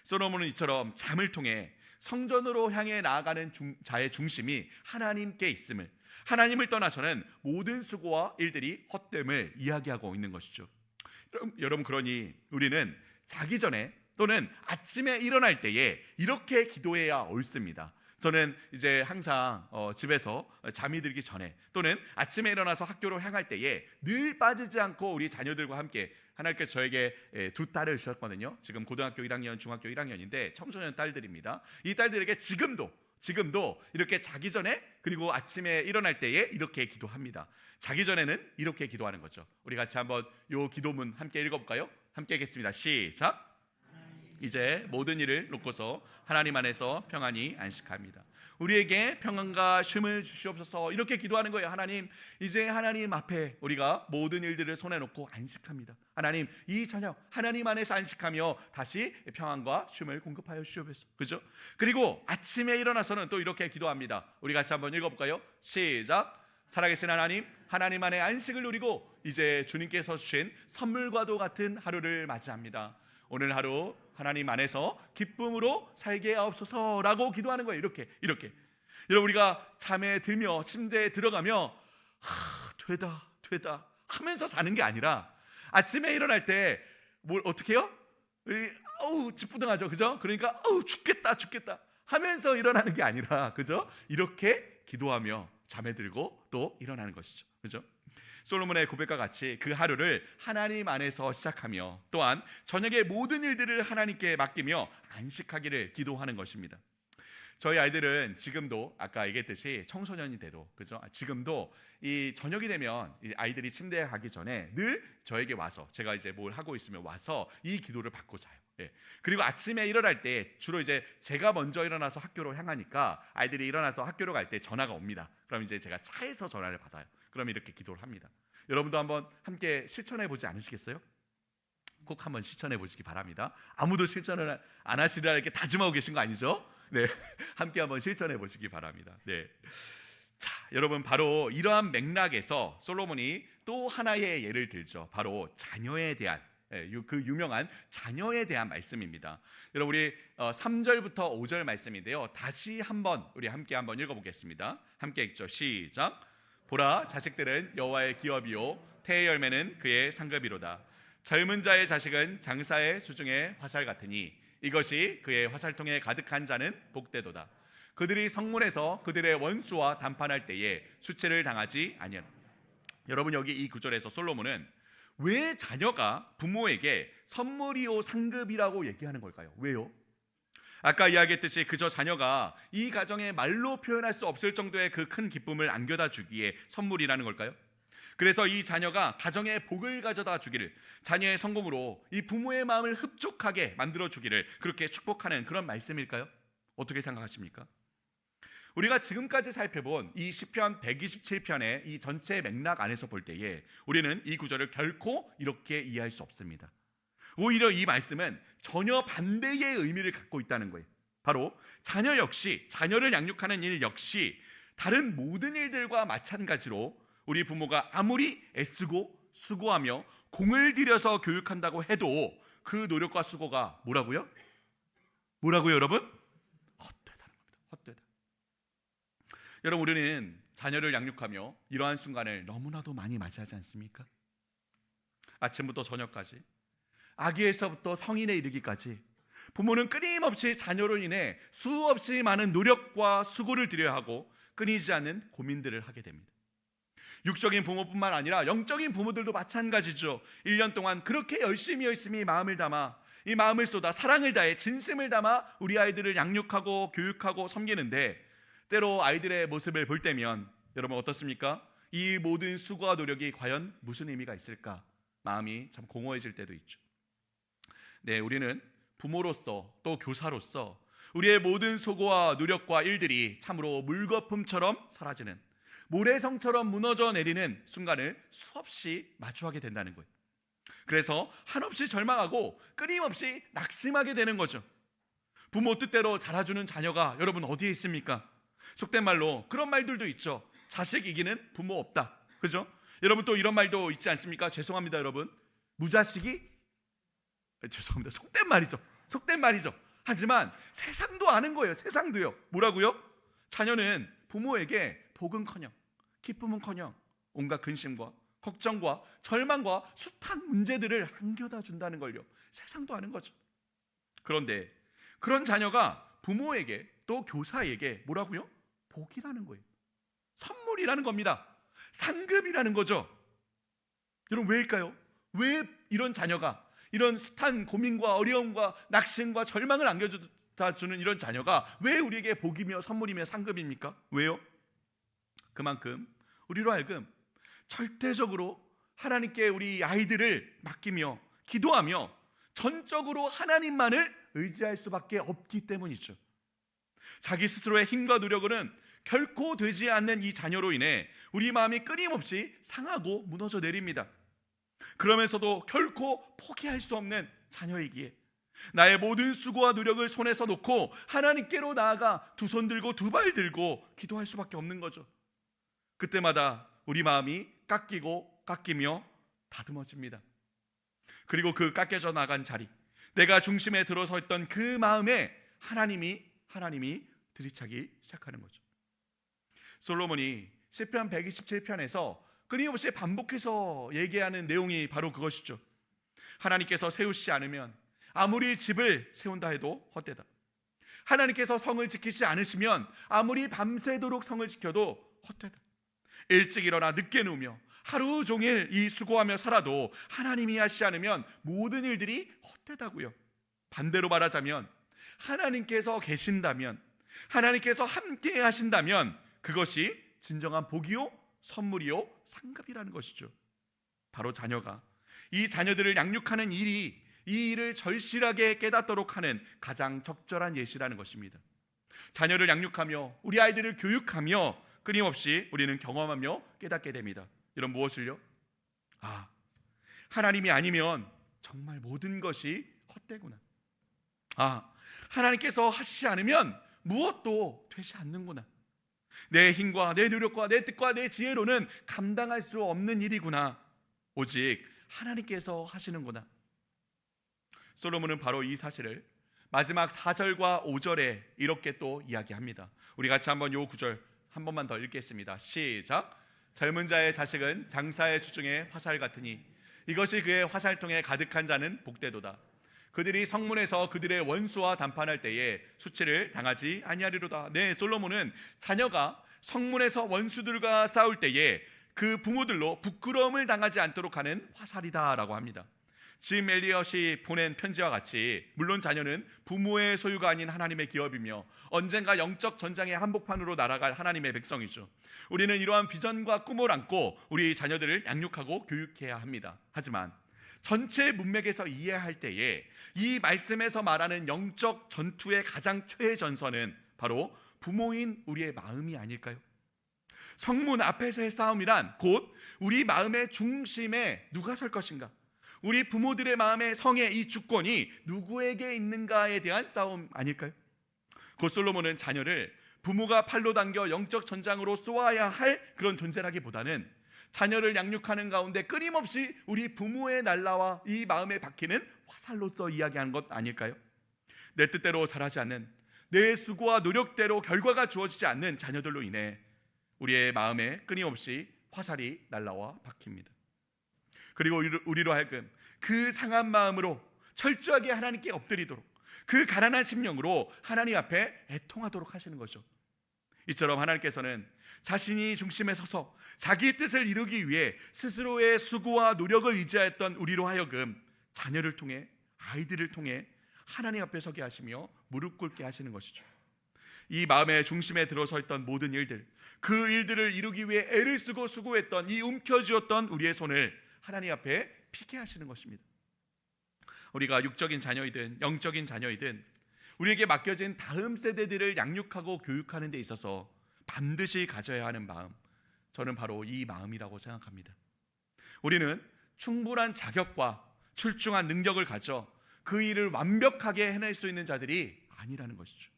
솔로몬은 이처럼 잠을 통해 성전으로 향해 나아가는 자의 중심이 하나님께 있음을, 하나님을 떠나서는 모든 수고와 일들이 헛됨을 이야기하고 있는 것이죠. 여러분 그러니 우리는 자기 전에 또는 아침에 일어날 때에 이렇게 기도해야 옳습니다. 저는 이제 항상 집에서 잠이 들기 전에 또는 아침에 일어나서 학교로 향할 때에 늘 빠지지 않고 우리 자녀들과 함께, 하나님께서 저에게 두 딸을 주셨거든요. 지금 고등학교 1학년, 중학교 1학년인데 청소년 딸들입니다. 이 딸들에게 지금도 이렇게 자기 전에 그리고 아침에 일어날 때에 이렇게 기도합니다. 자기 전에는 이렇게 기도하는 거죠. 우리 같이 한번 요 기도문 함께 읽어볼까요? 함께 하겠습니다. 시작. 이제 모든 일을 놓고서 하나님 안에서 평안히 안식합니다. 우리에게 평안과 쉼을 주시옵소서. 이렇게 기도하는 거예요. 하나님, 이제 하나님 앞에 우리가 모든 일들을 손에 놓고 안식합니다. 하나님, 이 저녁 하나님 안에서 안식하며 다시 평안과 쉼을 공급하여 주시옵소서. 그죠? 그리고 아침에 일어나서는 또 이렇게 기도합니다. 우리 같이 한번 읽어볼까요? 시작. 살아계신 하나님, 하나님 안에 안식을 누리고 이제 주님께서 주신 선물과도 같은 하루를 맞이합니다. 오늘 하루 하나님 안에서 기쁨으로 살게 하옵소서라고 기도하는 거예요. 이렇게. 여러분, 우리가 잠에 들며 침대에 들어가며 되다 하면서 자는 게 아니라 아침에 일어날 때 뭘 어떻게 해요? 찌뿌둥하죠. 그죠? 그러니까 죽겠다 하면서 일어나는 게 아니라, 그죠? 이렇게 기도하며 잠에 들고 또 일어나는 것이죠. 그죠? 솔로몬의 고백과 같이 그 하루를 하나님 안에서 시작하며 또한 저녁의 모든 일들을 하나님께 맡기며 안식하기를 기도하는 것입니다. 저희 아이들은 지금도 아까 얘기했듯이 청소년이 돼도, 그죠? 지금도 이 저녁이 되면 아이들이 침대에 가기 전에 늘 저에게 와서, 제가 이제 뭘 하고 있으면 와서 이 기도를 받고 자요. 예. 그리고 아침에 일어날 때 주로 이제 제가 먼저 일어나서 학교로 향하니까 아이들이 일어나서 학교로 갈 때 전화가 옵니다. 그럼 이제 제가 차에서 전화를 받아요. 그럼 이렇게 기도를 합니다. 여러분도 한번 함께 실천해 보지 않으시겠어요? 꼭 한번 실천해 보시기 바랍니다. 아무도 실천을 안 하시리라 이렇게 다짐하고 계신 거 아니죠? 네, 함께 한번 실천해 보시기 바랍니다. 네, 자, 여러분, 바로 이러한 맥락에서 솔로몬이 또 하나의 예를 들죠. 바로 자녀에 대한, 그 유명한 자녀에 대한 말씀입니다. 여러분, 우리 3절부터 5절 말씀인데요. 다시 한번 우리 함께 한번 읽어보겠습니다. 함께 읽죠. 시작. 보라, 자식들은 여호와의 기업이요 태의 열매는 그의 상급이로다. 젊은 자의 자식은 장사의 수중의 화살 같으니 이것이 그의 화살통에 가득한 자는 복되도다. 그들이 성문에서 그들의 원수와 담판할 때에 수치를 당하지 아니하라. 여러분, 여기 이 구절에서 솔로몬은 왜 자녀가 부모에게 선물이요 상급이라고 얘기하는 걸까요? 왜요? 아까 이야기했듯이 그저 자녀가 이 가정에 말로 표현할 수 없을 정도의 그 큰 기쁨을 안겨다 주기에 선물이라는 걸까요? 그래서 이 자녀가 가정의 복을 가져다 주기를, 자녀의 성공으로 이 부모의 마음을 흡족하게 만들어 주기를 그렇게 축복하는 그런 말씀일까요? 어떻게 생각하십니까? 우리가 지금까지 살펴본 이 시편 127편의 이 전체 맥락 안에서 볼 때에 우리는 이 구절을 결코 이렇게 이해할 수 없습니다. 오히려 이 말씀은 전혀 반대의 의미를 갖고 있다는 거예요. 바로 자녀 역시, 자녀를 양육하는 일 역시 다른 모든 일들과 마찬가지로 우리 부모가 아무리 애쓰고 수고하며 공을 들여서 교육한다고 해도 그 노력과 수고가 뭐라고요? 여러분? 헛되다는 겁니다. 헛되다. 여러분, 우리는 자녀를 양육하며 이러한 순간을 너무나도 많이 맞이하지 않습니까? 아침부터 저녁까지, 아기에서부터 성인에 이르기까지 부모는 끊임없이 자녀로 인해 수없이 많은 노력과 수고를 들여야 하고 끊이지 않는 고민들을 하게 됩니다. 육적인 부모뿐만 아니라 영적인 부모들도 마찬가지죠. 1년 동안 그렇게 열심히 마음을 담아, 이 마음을 쏟아 사랑을 다해 진심을 담아 우리 아이들을 양육하고 교육하고 섬기는데, 때로 아이들의 모습을 볼 때면 여러분 어떻습니까? 이 모든 수고와 노력이 과연 무슨 의미가 있을까? 마음이 참 공허해질 때도 있죠. 네, 우리는 부모로서 또 교사로서 우리의 모든 수고와 노력과 일들이 참으로 물거품처럼 사라지는, 모래성처럼 무너져 내리는 순간을 수없이 마주하게 된다는 거예요. 그래서 한없이 절망하고 끊임없이 낙심하게 되는 거죠. 부모 뜻대로 자라주는 자녀가 여러분 어디에 있습니까? 속된 말로 그런 말들도 있죠. 자식 이기는 부모 없다. 그죠? 여러분, 또 이런 말도 있지 않습니까? 죄송합니다, 여러분. 무자식이, 죄송합니다, 속된 말이죠. 하지만 세상도 아는 거예요. 세상도요. 뭐라고요? 자녀는 부모에게 복은커녕 기쁨은커녕 온갖 근심과 걱정과 절망과 숱한 문제들을 안겨다 준다는 걸요. 세상도 아는 거죠. 그런데 그런 자녀가 부모에게 또 교사에게 뭐라고요? 복이라는 거예요. 선물이라는 겁니다. 상급이라는 거죠. 여러분, 왜일까요? 왜 이런 자녀가, 이런 숱한 고민과 어려움과 낙심과 절망을 안겨다 주는 이런 자녀가 왜 우리에게 복이며 선물이며 상급입니까? 왜요? 그만큼 우리로 하여금 절대적으로 하나님께 우리 아이들을 맡기며 기도하며 전적으로 하나님만을 의지할 수밖에 없기 때문이죠. 자기 스스로의 힘과 노력으로는 결코 되지 않는 이 자녀로 인해 우리 마음이 끊임없이 상하고 무너져 내립니다. 그러면서도 결코 포기할 수 없는 자녀이기에 나의 모든 수고와 노력을 손에서 놓고 하나님께로 나아가 두 손 들고 두 발 들고 기도할 수밖에 없는 거죠. 그때마다 우리 마음이 깎이며 다듬어집니다. 그리고 그 깎여져 나간 자리, 내가 중심에 들어서 있던 그 마음에 하나님이 들이차기 시작하는 거죠. 솔로몬이 시편 127편에서 끊임없이 반복해서 얘기하는 내용이 바로 그것이죠. 하나님께서 세우시지 않으면 아무리 집을 세운다 해도 헛되다. 하나님께서 성을 지키지 않으시면 아무리 밤새도록 성을 지켜도 헛되다. 일찍 일어나 늦게 누우며 하루 종일 이 수고하며 살아도 하나님이 하시지 않으면 모든 일들이 헛되다고요. 반대로 말하자면 하나님께서 계신다면, 하나님께서 함께 하신다면 그것이 진정한 복이요 선물이요 상급이라는 것이죠. 바로 자녀가 이 자녀들을 양육하는 일이 이 일을 절실하게 깨닫도록 하는 가장 적절한 예시라는 것입니다. 자녀를 양육하며 우리 아이들을 교육하며 끊임없이 우리는 경험하며 깨닫게 됩니다. 이런 무엇을요? 하나님이 아니면 정말 모든 것이 헛되구나. 하나님께서 하시지 않으면 무엇도 되지 않는구나. 내 힘과 내 노력과 내 뜻과 내 지혜로는 감당할 수 없는 일이구나. 오직 하나님께서 하시는구나. 솔로몬은 바로 이 사실을 마지막 4절과 5절에 이렇게 또 이야기합니다. 우리 같이 한번 요 구절 한 번만 더 읽겠습니다. 시작. 젊은 자의 자식은 장사의 주중에 화살 같으니 이것이 그의 화살통에 가득한 자는 복되도다. 그들이 성문에서 그들의 원수와 담판할 때에 수치를 당하지 아니하리로다. 네, 솔로몬은 자녀가 성문에서 원수들과 싸울 때에 그 부모들로 부끄러움을 당하지 않도록 하는 화살이다라고 합니다. 짐 엘리엇이 보낸 편지와 같이 물론 자녀는 부모의 소유가 아닌 하나님의 기업이며 언젠가 영적 전장의 한복판으로 날아갈 하나님의 백성이죠. 우리는 이러한 비전과 꿈을 안고 우리 자녀들을 양육하고 교육해야 합니다. 하지만 전체 문맥에서 이해할 때에 이 말씀에서 말하는 영적 전투의 가장 최전선은 바로 부모인 우리의 마음이 아닐까요? 성문 앞에서의 싸움이란 곧 우리 마음의 중심에 누가 설 것인가? 우리 부모들의 마음의 성의 이 주권이 누구에게 있는가에 대한 싸움 아닐까요? 곧 솔로몬은 자녀를 부모가 팔로 당겨 영적 전장으로 쏘아야 할 그런 존재라기보다는 자녀를 양육하는 가운데 끊임없이 우리 부모의 날라와 이 마음에 박히는 화살로서 이야기하는 것 아닐까요? 내 뜻대로 자라지 않는, 내 수고와 노력대로 결과가 주어지지 않는 자녀들로 인해 우리의 마음에 끊임없이 화살이 날라와 박힙니다. 그리고 우리로 하여금 그 상한 마음으로 철저하게 하나님께 엎드리도록, 그 가난한 심령으로 하나님 앞에 애통하도록 하시는 거죠. 이처럼 하나님께서는 자신이 중심에 서서 자기의 뜻을 이루기 위해 스스로의 수고와 노력을 의지하였던 우리로 하여금 자녀를 통해, 아이들을 통해 하나님 앞에 서게 하시며 무릎 꿇게 하시는 것이죠. 이 마음의 중심에 들어서 있던 모든 일들, 그 일들을 이루기 위해 애를 쓰고 수고했던 이 움켜쥐었던 우리의 손을 하나님 앞에 피게 하시는 것입니다. 우리가 육적인 자녀이든 영적인 자녀이든 우리에게 맡겨진 다음 세대들을 양육하고 교육하는 데 있어서 반드시 가져야 하는 마음, 저는 바로 이 마음이라고 생각합니다. 우리는 충분한 자격과 출중한 능력을 가져 그 일을 완벽하게 해낼 수 있는 자들이 아니라는 것이죠.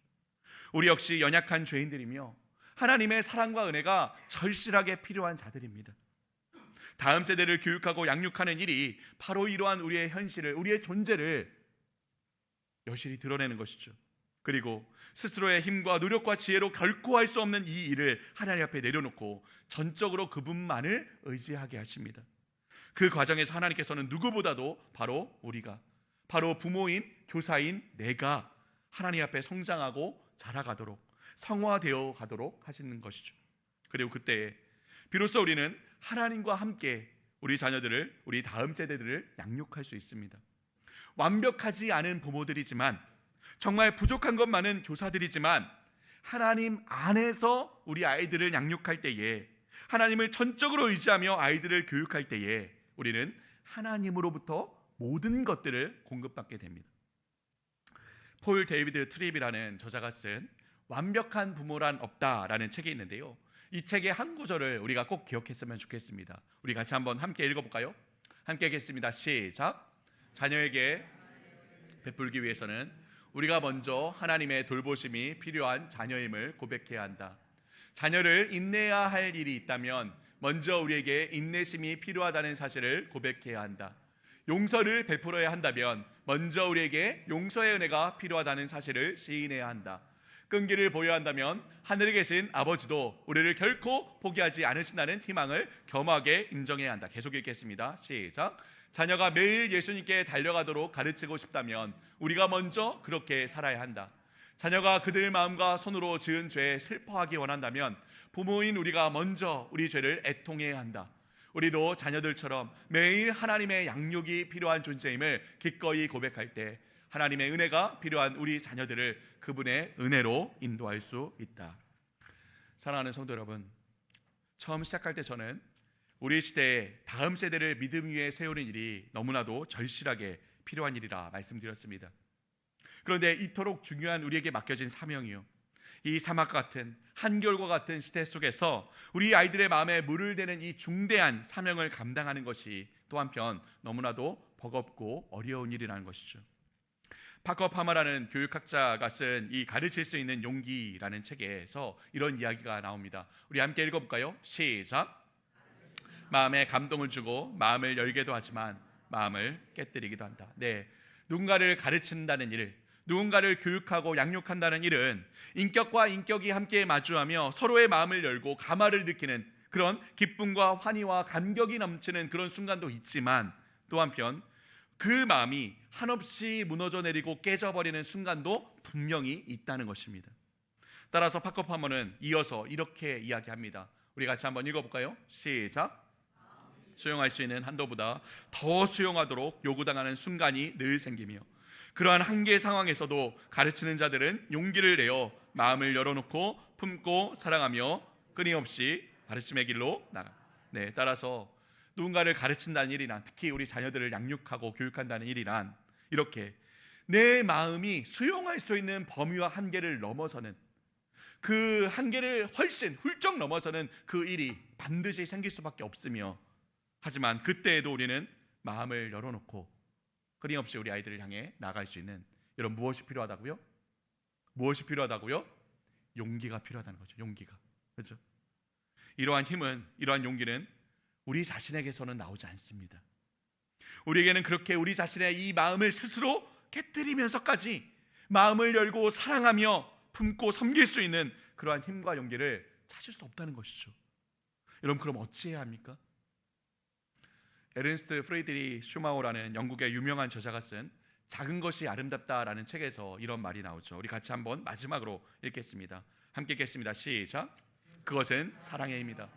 우리 역시 연약한 죄인들이며 하나님의 사랑과 은혜가 절실하게 필요한 자들입니다. 다음 세대를 교육하고 양육하는 일이 바로 이러한 우리의 현실을, 우리의 존재를 여실히 드러내는 것이죠. 그리고 스스로의 힘과 노력과 지혜로 결코 할 수 없는 이 일을 하나님 앞에 내려놓고 전적으로 그분만을 의지하게 하십니다. 그 과정에서 하나님께서는 누구보다도 바로 우리가, 바로 부모인, 교사인 내가 하나님 앞에 성장하고 자라가도록, 성화되어 가도록 하시는 것이죠. 그리고 그때 비로소 우리는 하나님과 함께 우리 자녀들을, 우리 다음 세대들을 양육할 수 있습니다. 완벽하지 않은 부모들이지만, 정말 부족한 것 많은 교사들이지만, 하나님 안에서 우리 아이들을 양육할 때에, 하나님을 전적으로 의지하며 아이들을 교육할 때에 우리는 하나님으로부터 모든 것들을 공급받게 됩니다. 폴 데이비드 트립이라는 저자가 쓴 완벽한 부모란 없다라는 책이 있는데요. 이 책의 한 구절을 우리가 꼭 기억했으면 좋겠습니다. 우리 같이 한번 함께 읽어볼까요? 함께 하겠습니다. 시작. 자녀에게 베풀기 위해서는 우리가 먼저 하나님의 돌보심이 필요한 자녀임을 고백해야 한다. 자녀를 인내해야 할 일이 있다면 먼저 우리에게 인내심이 필요하다는 사실을 고백해야 한다. 용서를 베풀어야 한다면 먼저 우리에게 용서의 은혜가 필요하다는 사실을 시인해야 한다. 끈기를 보여야 한다면 하늘에 계신 아버지도 우리를 결코 포기하지 않으신다는 희망을 겸하게 인정해야 한다. 계속 읽겠습니다. 시작. 자녀가 매일 예수님께 달려가도록 가르치고 싶다면 우리가 먼저 그렇게 살아야 한다. 자녀가 그들 마음과 손으로 지은 죄에 슬퍼하기 원한다면 부모인 우리가 먼저 우리 죄를 애통해야 한다. 우리도 자녀들처럼 매일 하나님의 양육이 필요한 존재임을 기꺼이 고백할 때 하나님의 은혜가 필요한 우리 자녀들을 그분의 은혜로 인도할 수 있다. 사랑하는 성도 여러분, 처음 시작할 때 저는 우리 시대의 다음 세대를 믿음 위에 세우는 일이 너무나도 절실하게 필요한 일이라 말씀드렸습니다. 그런데 이토록 중요한 우리에게 맡겨진 사명이요, 이 사막 같은 한겨울과 같은 시대 속에서 우리 아이들의 마음에 물을 대는 이 중대한 사명을 감당하는 것이 또 한편 너무나도 버겁고 어려운 일이라는 것이죠. 파커 파머라는 교육학자가 쓴 이 가르칠 수 있는 용기라는 책에서 이런 이야기가 나옵니다. 우리 함께 읽어볼까요? 시작. 마음에 감동을 주고 마음을 열게도 하지만 마음을 깨뜨리기도 한다. 네, 누군가를 가르친다는 일, 누군가를 교육하고 양육한다는 일은 인격과 인격이 함께 마주하며 서로의 마음을 열고 감화를 일으키는 그런 기쁨과 환희와 감격이 넘치는 그런 순간도 있지만 또 한편 그 마음이 한없이 무너져 내리고 깨져버리는 순간도 분명히 있다는 것입니다. 따라서 파커 파머는 이어서 이렇게 이야기합니다. 우리 같이 한번 읽어볼까요? 시작. 수용할 수 있는 한도보다 더 수용하도록 요구당하는 순간이 늘 생기며 그러한 한계 상황에서도 가르치는 자들은 용기를 내어 마음을 열어놓고 품고 사랑하며 끊임없이 가르침의 길로 나가. 네, 따라서 누군가를 가르친다는 일이란, 특히 우리 자녀들을 양육하고 교육한다는 일이란 이렇게 내 마음이 수용할 수 있는 범위와 한계를 넘어서는, 그 한계를 훨씬 훌쩍 넘어서는 그 일이 반드시 생길 수밖에 없으며, 하지만 그때에도 우리는 마음을 열어놓고 끊임없이 우리 아이들을 향해 나갈 수 있는, 여러분 무엇이 필요하다고요? 무엇이 필요하다고요? 용기가 필요하다는 거죠. 용기가. 그렇죠? 이러한 힘은, 이러한 용기는 우리 자신에게서는 나오지 않습니다. 우리에게는 그렇게 우리 자신의 이 마음을 스스로 깨뜨리면서까지 마음을 열고 사랑하며 품고 섬길 수 있는 그러한 힘과 용기를 찾을 수 없다는 것이죠. 여러분, 그럼 어찌해야 합니까? 에른스트 프리드리 슈마우라는 영국의 유명한 저자가 쓴 작은 것이 아름답다라는 책에서 이런 말이 나오죠. 우리 같이 한번 마지막으로 읽겠습니다. 함께 읽겠습니다. 시작. 그것은 사랑의 힘이다.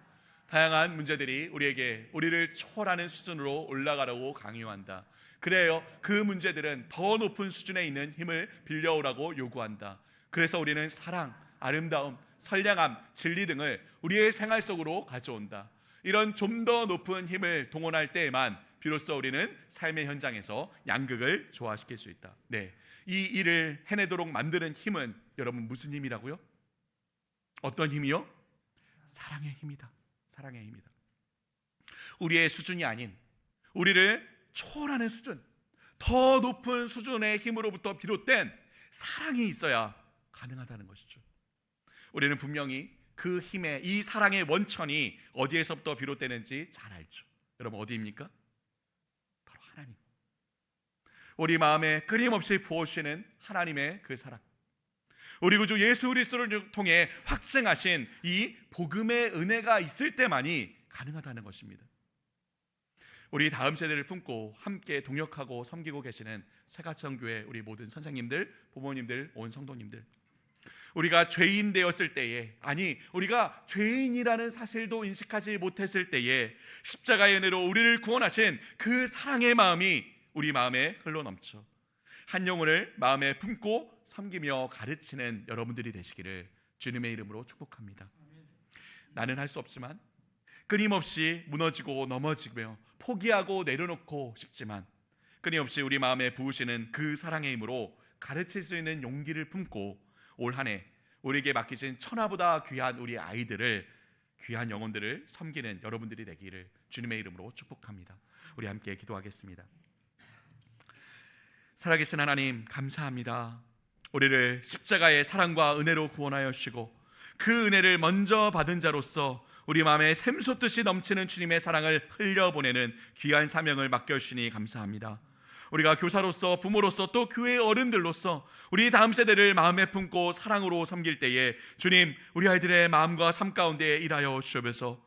다양한 문제들이 우리를 초월하는 수준으로 올라가라고 강요한다. 그래요, 그 문제들은 더 높은 수준에 있는 힘을 빌려오라고 요구한다. 그래서 우리는 사랑, 아름다움, 선량함, 진리 등을 우리의 생활 속으로 가져온다. 이런 좀 더 높은 힘을 동원할 때에만 비로소 우리는 삶의 현장에서 양극을 조화시킬 수 있다. 네, 이 일을 해내도록 만드는 힘은 여러분 무슨 힘이라고요? 어떤 힘이요? 사랑의 힘이다. 사랑의 힘이다. 우리의 수준이 아닌, 우리를 초월하는 수준, 더 높은 수준의 힘으로부터 비롯된 사랑이 있어야 가능하다는 것이죠. 우리는 분명히 그 힘의, 이 사랑의 원천이 어디에서부터 비롯되는지 잘 알죠. 여러분, 어디입니까? 바로 하나님. 우리 마음에 끊임없이 부어주시는 하나님의 그 사랑, 우리 구주 예수 그리스도를 통해 확증하신 이 복음의 은혜가 있을 때만이 가능하다는 것입니다. 우리 다음 세대를 품고 함께 동역하고 섬기고 계시는 새가천교회 우리 모든 선생님들, 부모님들, 온 성도님들, 우리가 죄인 되었을 때에, 아니 우리가 죄인이라는 사실도 인식하지 못했을 때에 십자가의 은혜로 우리를 구원하신 그 사랑의 마음이 우리 마음에 흘러넘쳐 한 영혼을 마음에 품고 섬기며 가르치는 여러분들이 되시기를 주님의 이름으로 축복합니다. 나는 할 수 없지만, 끊임없이 무너지고 넘어지며 포기하고 내려놓고 싶지만, 끊임없이 우리 마음에 부으시는 그 사랑의 힘으로 가르칠 수 있는 용기를 품고 올 한 해 우리에게 맡기신 천하보다 귀한 우리 아이들을, 귀한 영혼들을 섬기는 여러분들이 되기를 주님의 이름으로 축복합니다. 우리 함께 기도하겠습니다. 살아계신 하나님, 감사합니다. 우리를 십자가의 사랑과 은혜로 구원하여 주시고 그 은혜를 먼저 받은 자로서 우리 마음에 샘솟듯이 넘치는 주님의 사랑을 흘려보내는 귀한 사명을 맡겨주시니 감사합니다. 우리가 교사로서, 부모로서, 또 교회 어른들로서 우리 다음 세대를 마음에 품고 사랑으로 섬길 때에 주님, 우리 아이들의 마음과 삶 가운데 일하여 주옵소서.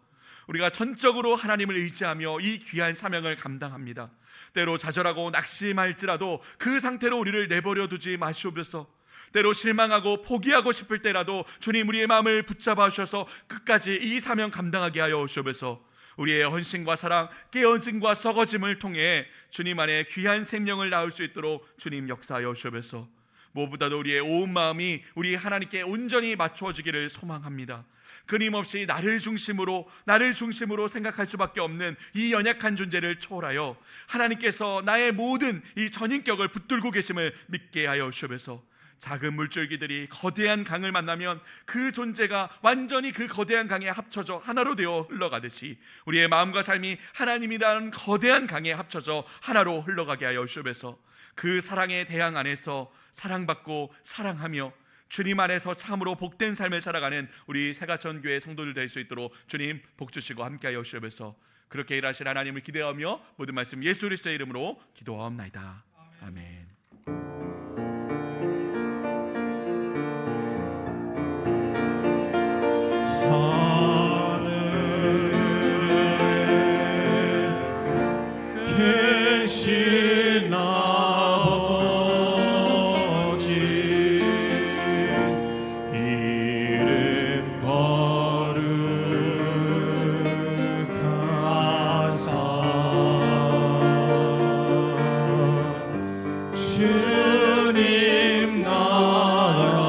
우리가 전적으로 하나님을 의지하며 이 귀한 사명을 감당합니다. 때로 좌절하고 낙심할지라도 그 상태로 우리를 내버려 두지 마시옵소서. 때로 실망하고 포기하고 싶을 때라도 주님, 우리의 마음을 붙잡아 주셔서 끝까지 이 사명 감당하게 하여 주옵소서. 우리의 헌신과 사랑, 깨어짐과 썩어짐을 통해 주님 안에 귀한 생명을 낳을 수 있도록 주님 역사하여 주옵소서. 무엇보다도 우리의 온 마음이 우리 하나님께 온전히 맞추어지기를 소망합니다. 끊임없이 나를 중심으로 생각할 수밖에 없는 이 연약한 존재를 초월하여 하나님께서 나의 모든 이 전인격을 붙들고 계심을 믿게 하여 주옵소서. 작은 물줄기들이 거대한 강을 만나면 그 존재가 완전히 그 거대한 강에 합쳐져 하나로 되어 흘러가듯이 우리의 마음과 삶이 하나님이라는 거대한 강에 합쳐져 하나로 흘러가게 하여 주옵소서. 그 사랑의 대양 안에서 사랑받고 사랑하며 주님 안에서 참으로 복된 삶을 살아가는 우리 새가천교회 성도들 될 수 있도록 주님 복 주시고 함께하여 주옵소서. 그렇게 일하실 하나님을 기대하며 모든 말씀 예수 그리스도의 이름으로 기도하옵나이다. 아멘. 계신 아버지 이름 거룩하사 주님 나라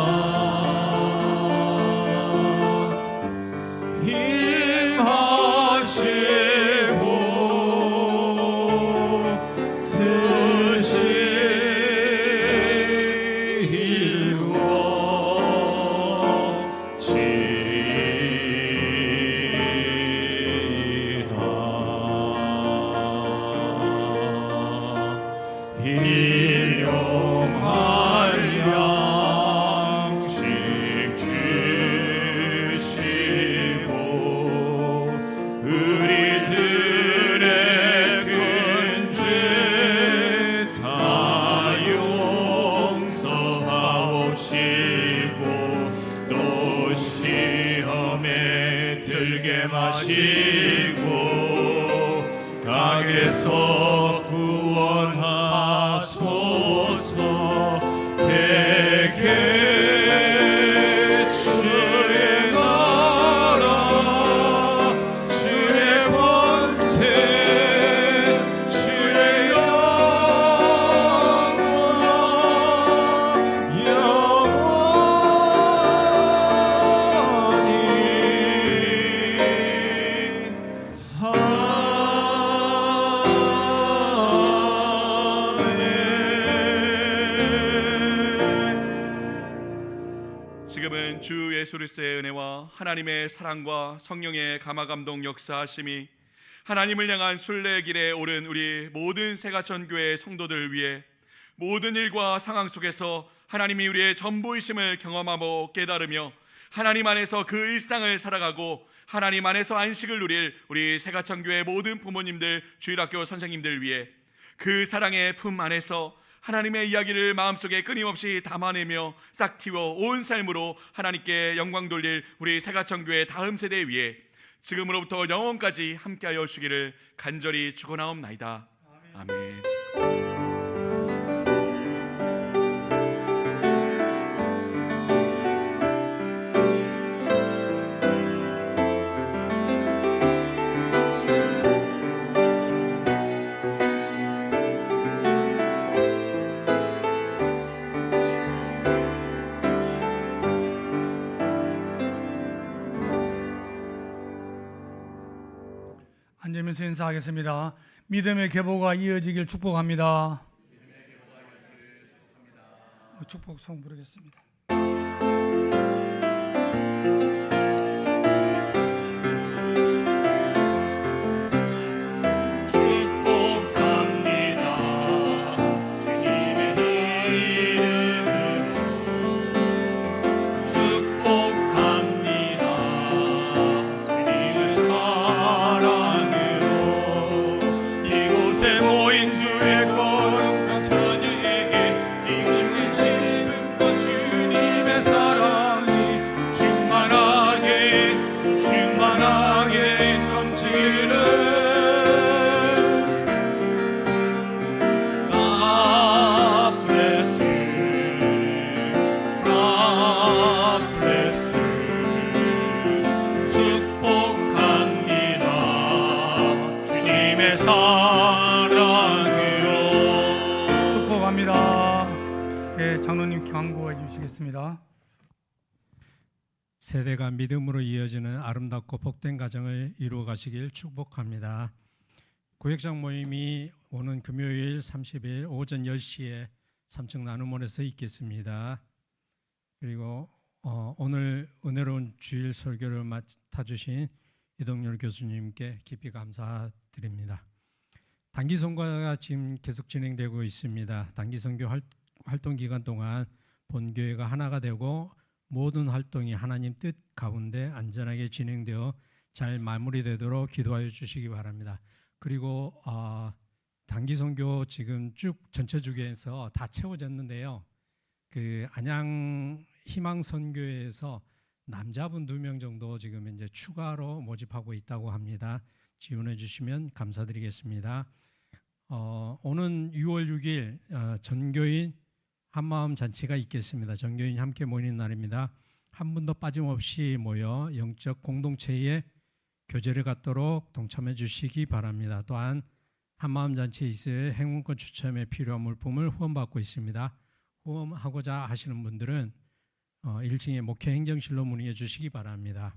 마시고 강에서 구원하소서. 대개 주의 나라 주의 권세 주의 영광 지금은 주 예수 그리스도의 은혜와 하나님의 사랑과 성령의 감화감동 역사하심이 하나님을 향한 순례의 길에 오른 우리 모든 새가천교회 성도들을 위해 모든 일과 상황 속에서 하나님이 우리의 전부이심을 경험하고 깨달으며 하나님 안에서 그 일상을 살아가고 하나님 안에서 안식을 누릴 우리 새가천교회 모든 부모님들, 주일학교 선생님들 위해 그 사랑의 품 안에서 하나님의 이야기를 마음속에 끊임없이 담아내며 싹 틔워 온 삶으로 하나님께 영광 돌릴 우리 새가천교회 다음 세대 위에 지금으로부터 영원까지 함께하여 주기를 간절히 축원하옵나이다. 아멘. 앉으면서 인사하겠습니다. 믿음의 계보가 이어지길 축복합니다. 그 축복송 부르겠습니다. 축복합니다. 네, 장로님 광고해 주시겠습니다. 세대가 믿음으로 이어지는 아름답고 복된 가정을 이루어 가시길 축복합니다. 구역장 모임이 오는 금요일 30일 오전 10시에 3층 나눔원에서 있겠습니다. 그리고 오늘 은혜로운 주일 설교를 맡아주신 이동열 교수님께 깊이 감사드립니다. 단기 선교가 지금 계속 진행되고 있습니다. 단기 선교 활동 기간 동안 본교회가 하나가 되고 모든 활동이 하나님 뜻 가운데 안전하게 진행되어 잘 마무리되도록 기도하여 주시기 바랍니다. 그리고 단기 선교 지금 쭉 전체 주교에서 다 채워졌는데요. 그 안양 희망 선교회에서 남자분 2명 정도 지금 이제 추가로 모집하고 있다고 합니다. 지원해 주시면 감사드리겠습니다. 오는 6월 6일 전교인 한마음 잔치가 있겠습니다. 전교인이 함께 모이는 날입니다. 한 분도 빠짐없이 모여 영적 공동체의 교제를 갖도록 동참해 주시기 바랍니다. 또한 한마음 잔치에 있을 행운권 추첨에 필요한 물품을 후원받고 있습니다. 후원하고자 하시는 분들은 1층의 목회 행정실로 문의해 주시기 바랍니다.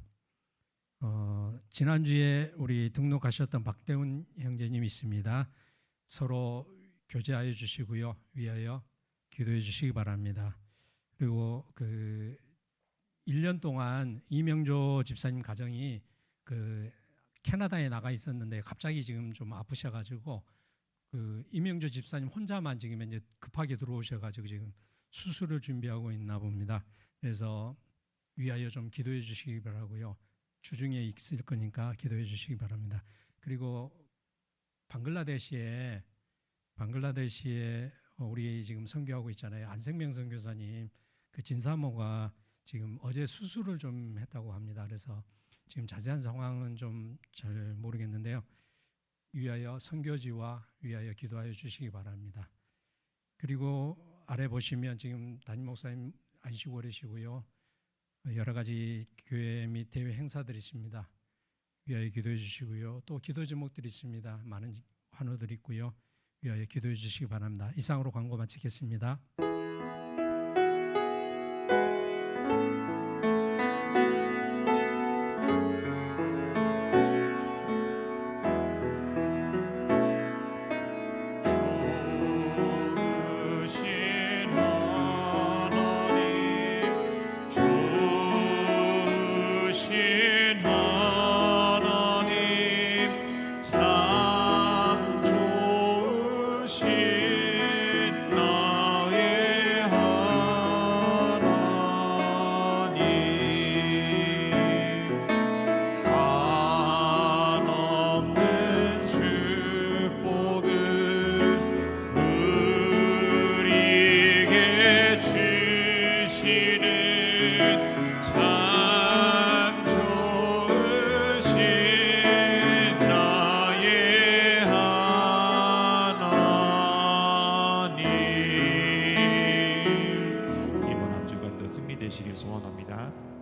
지난주에 우리 등록하셨던 박대훈 형제님 있습니다. 서로 교제하여 주시고요. 위하여 기도해 주시기 바랍니다. 그리고 그 1년 동안 이명조 집사님 가정이 그 캐나다에 나가 있었는데 갑자기 지금 좀 아프셔가지고 그 이명조 집사님 혼자만 지금 이제 급하게 들어오셔가지고 지금 수술을 준비하고 있나 봅니다. 그래서 위하여 좀 기도해 주시기 바라고요. 주중에 있을 거니까 기도해 주시기 바랍니다. 그리고 방글라데시에 우리 지금 선교하고 있잖아요. 안생명 선교사님 그 진사모가 지금 어제 수술을 좀 했다고 합니다. 그래서 지금 자세한 상황은 좀 잘 모르겠는데요. 위하여 선교지와 위하여 기도하여 주시기 바랍니다. 그리고 아래 보시면 지금 담임 목사님 안식월이시고요. 여러 가지 교회 및 대회 행사들이 있습니다. 위하여 기도해 주시고요. 또 기도 제목들이 있습니다. 많은 환호들이 있고요. 위하여 기도해 주시기 바랍니다. 이상으로 광고 마치겠습니다. 되시길 소원합니다.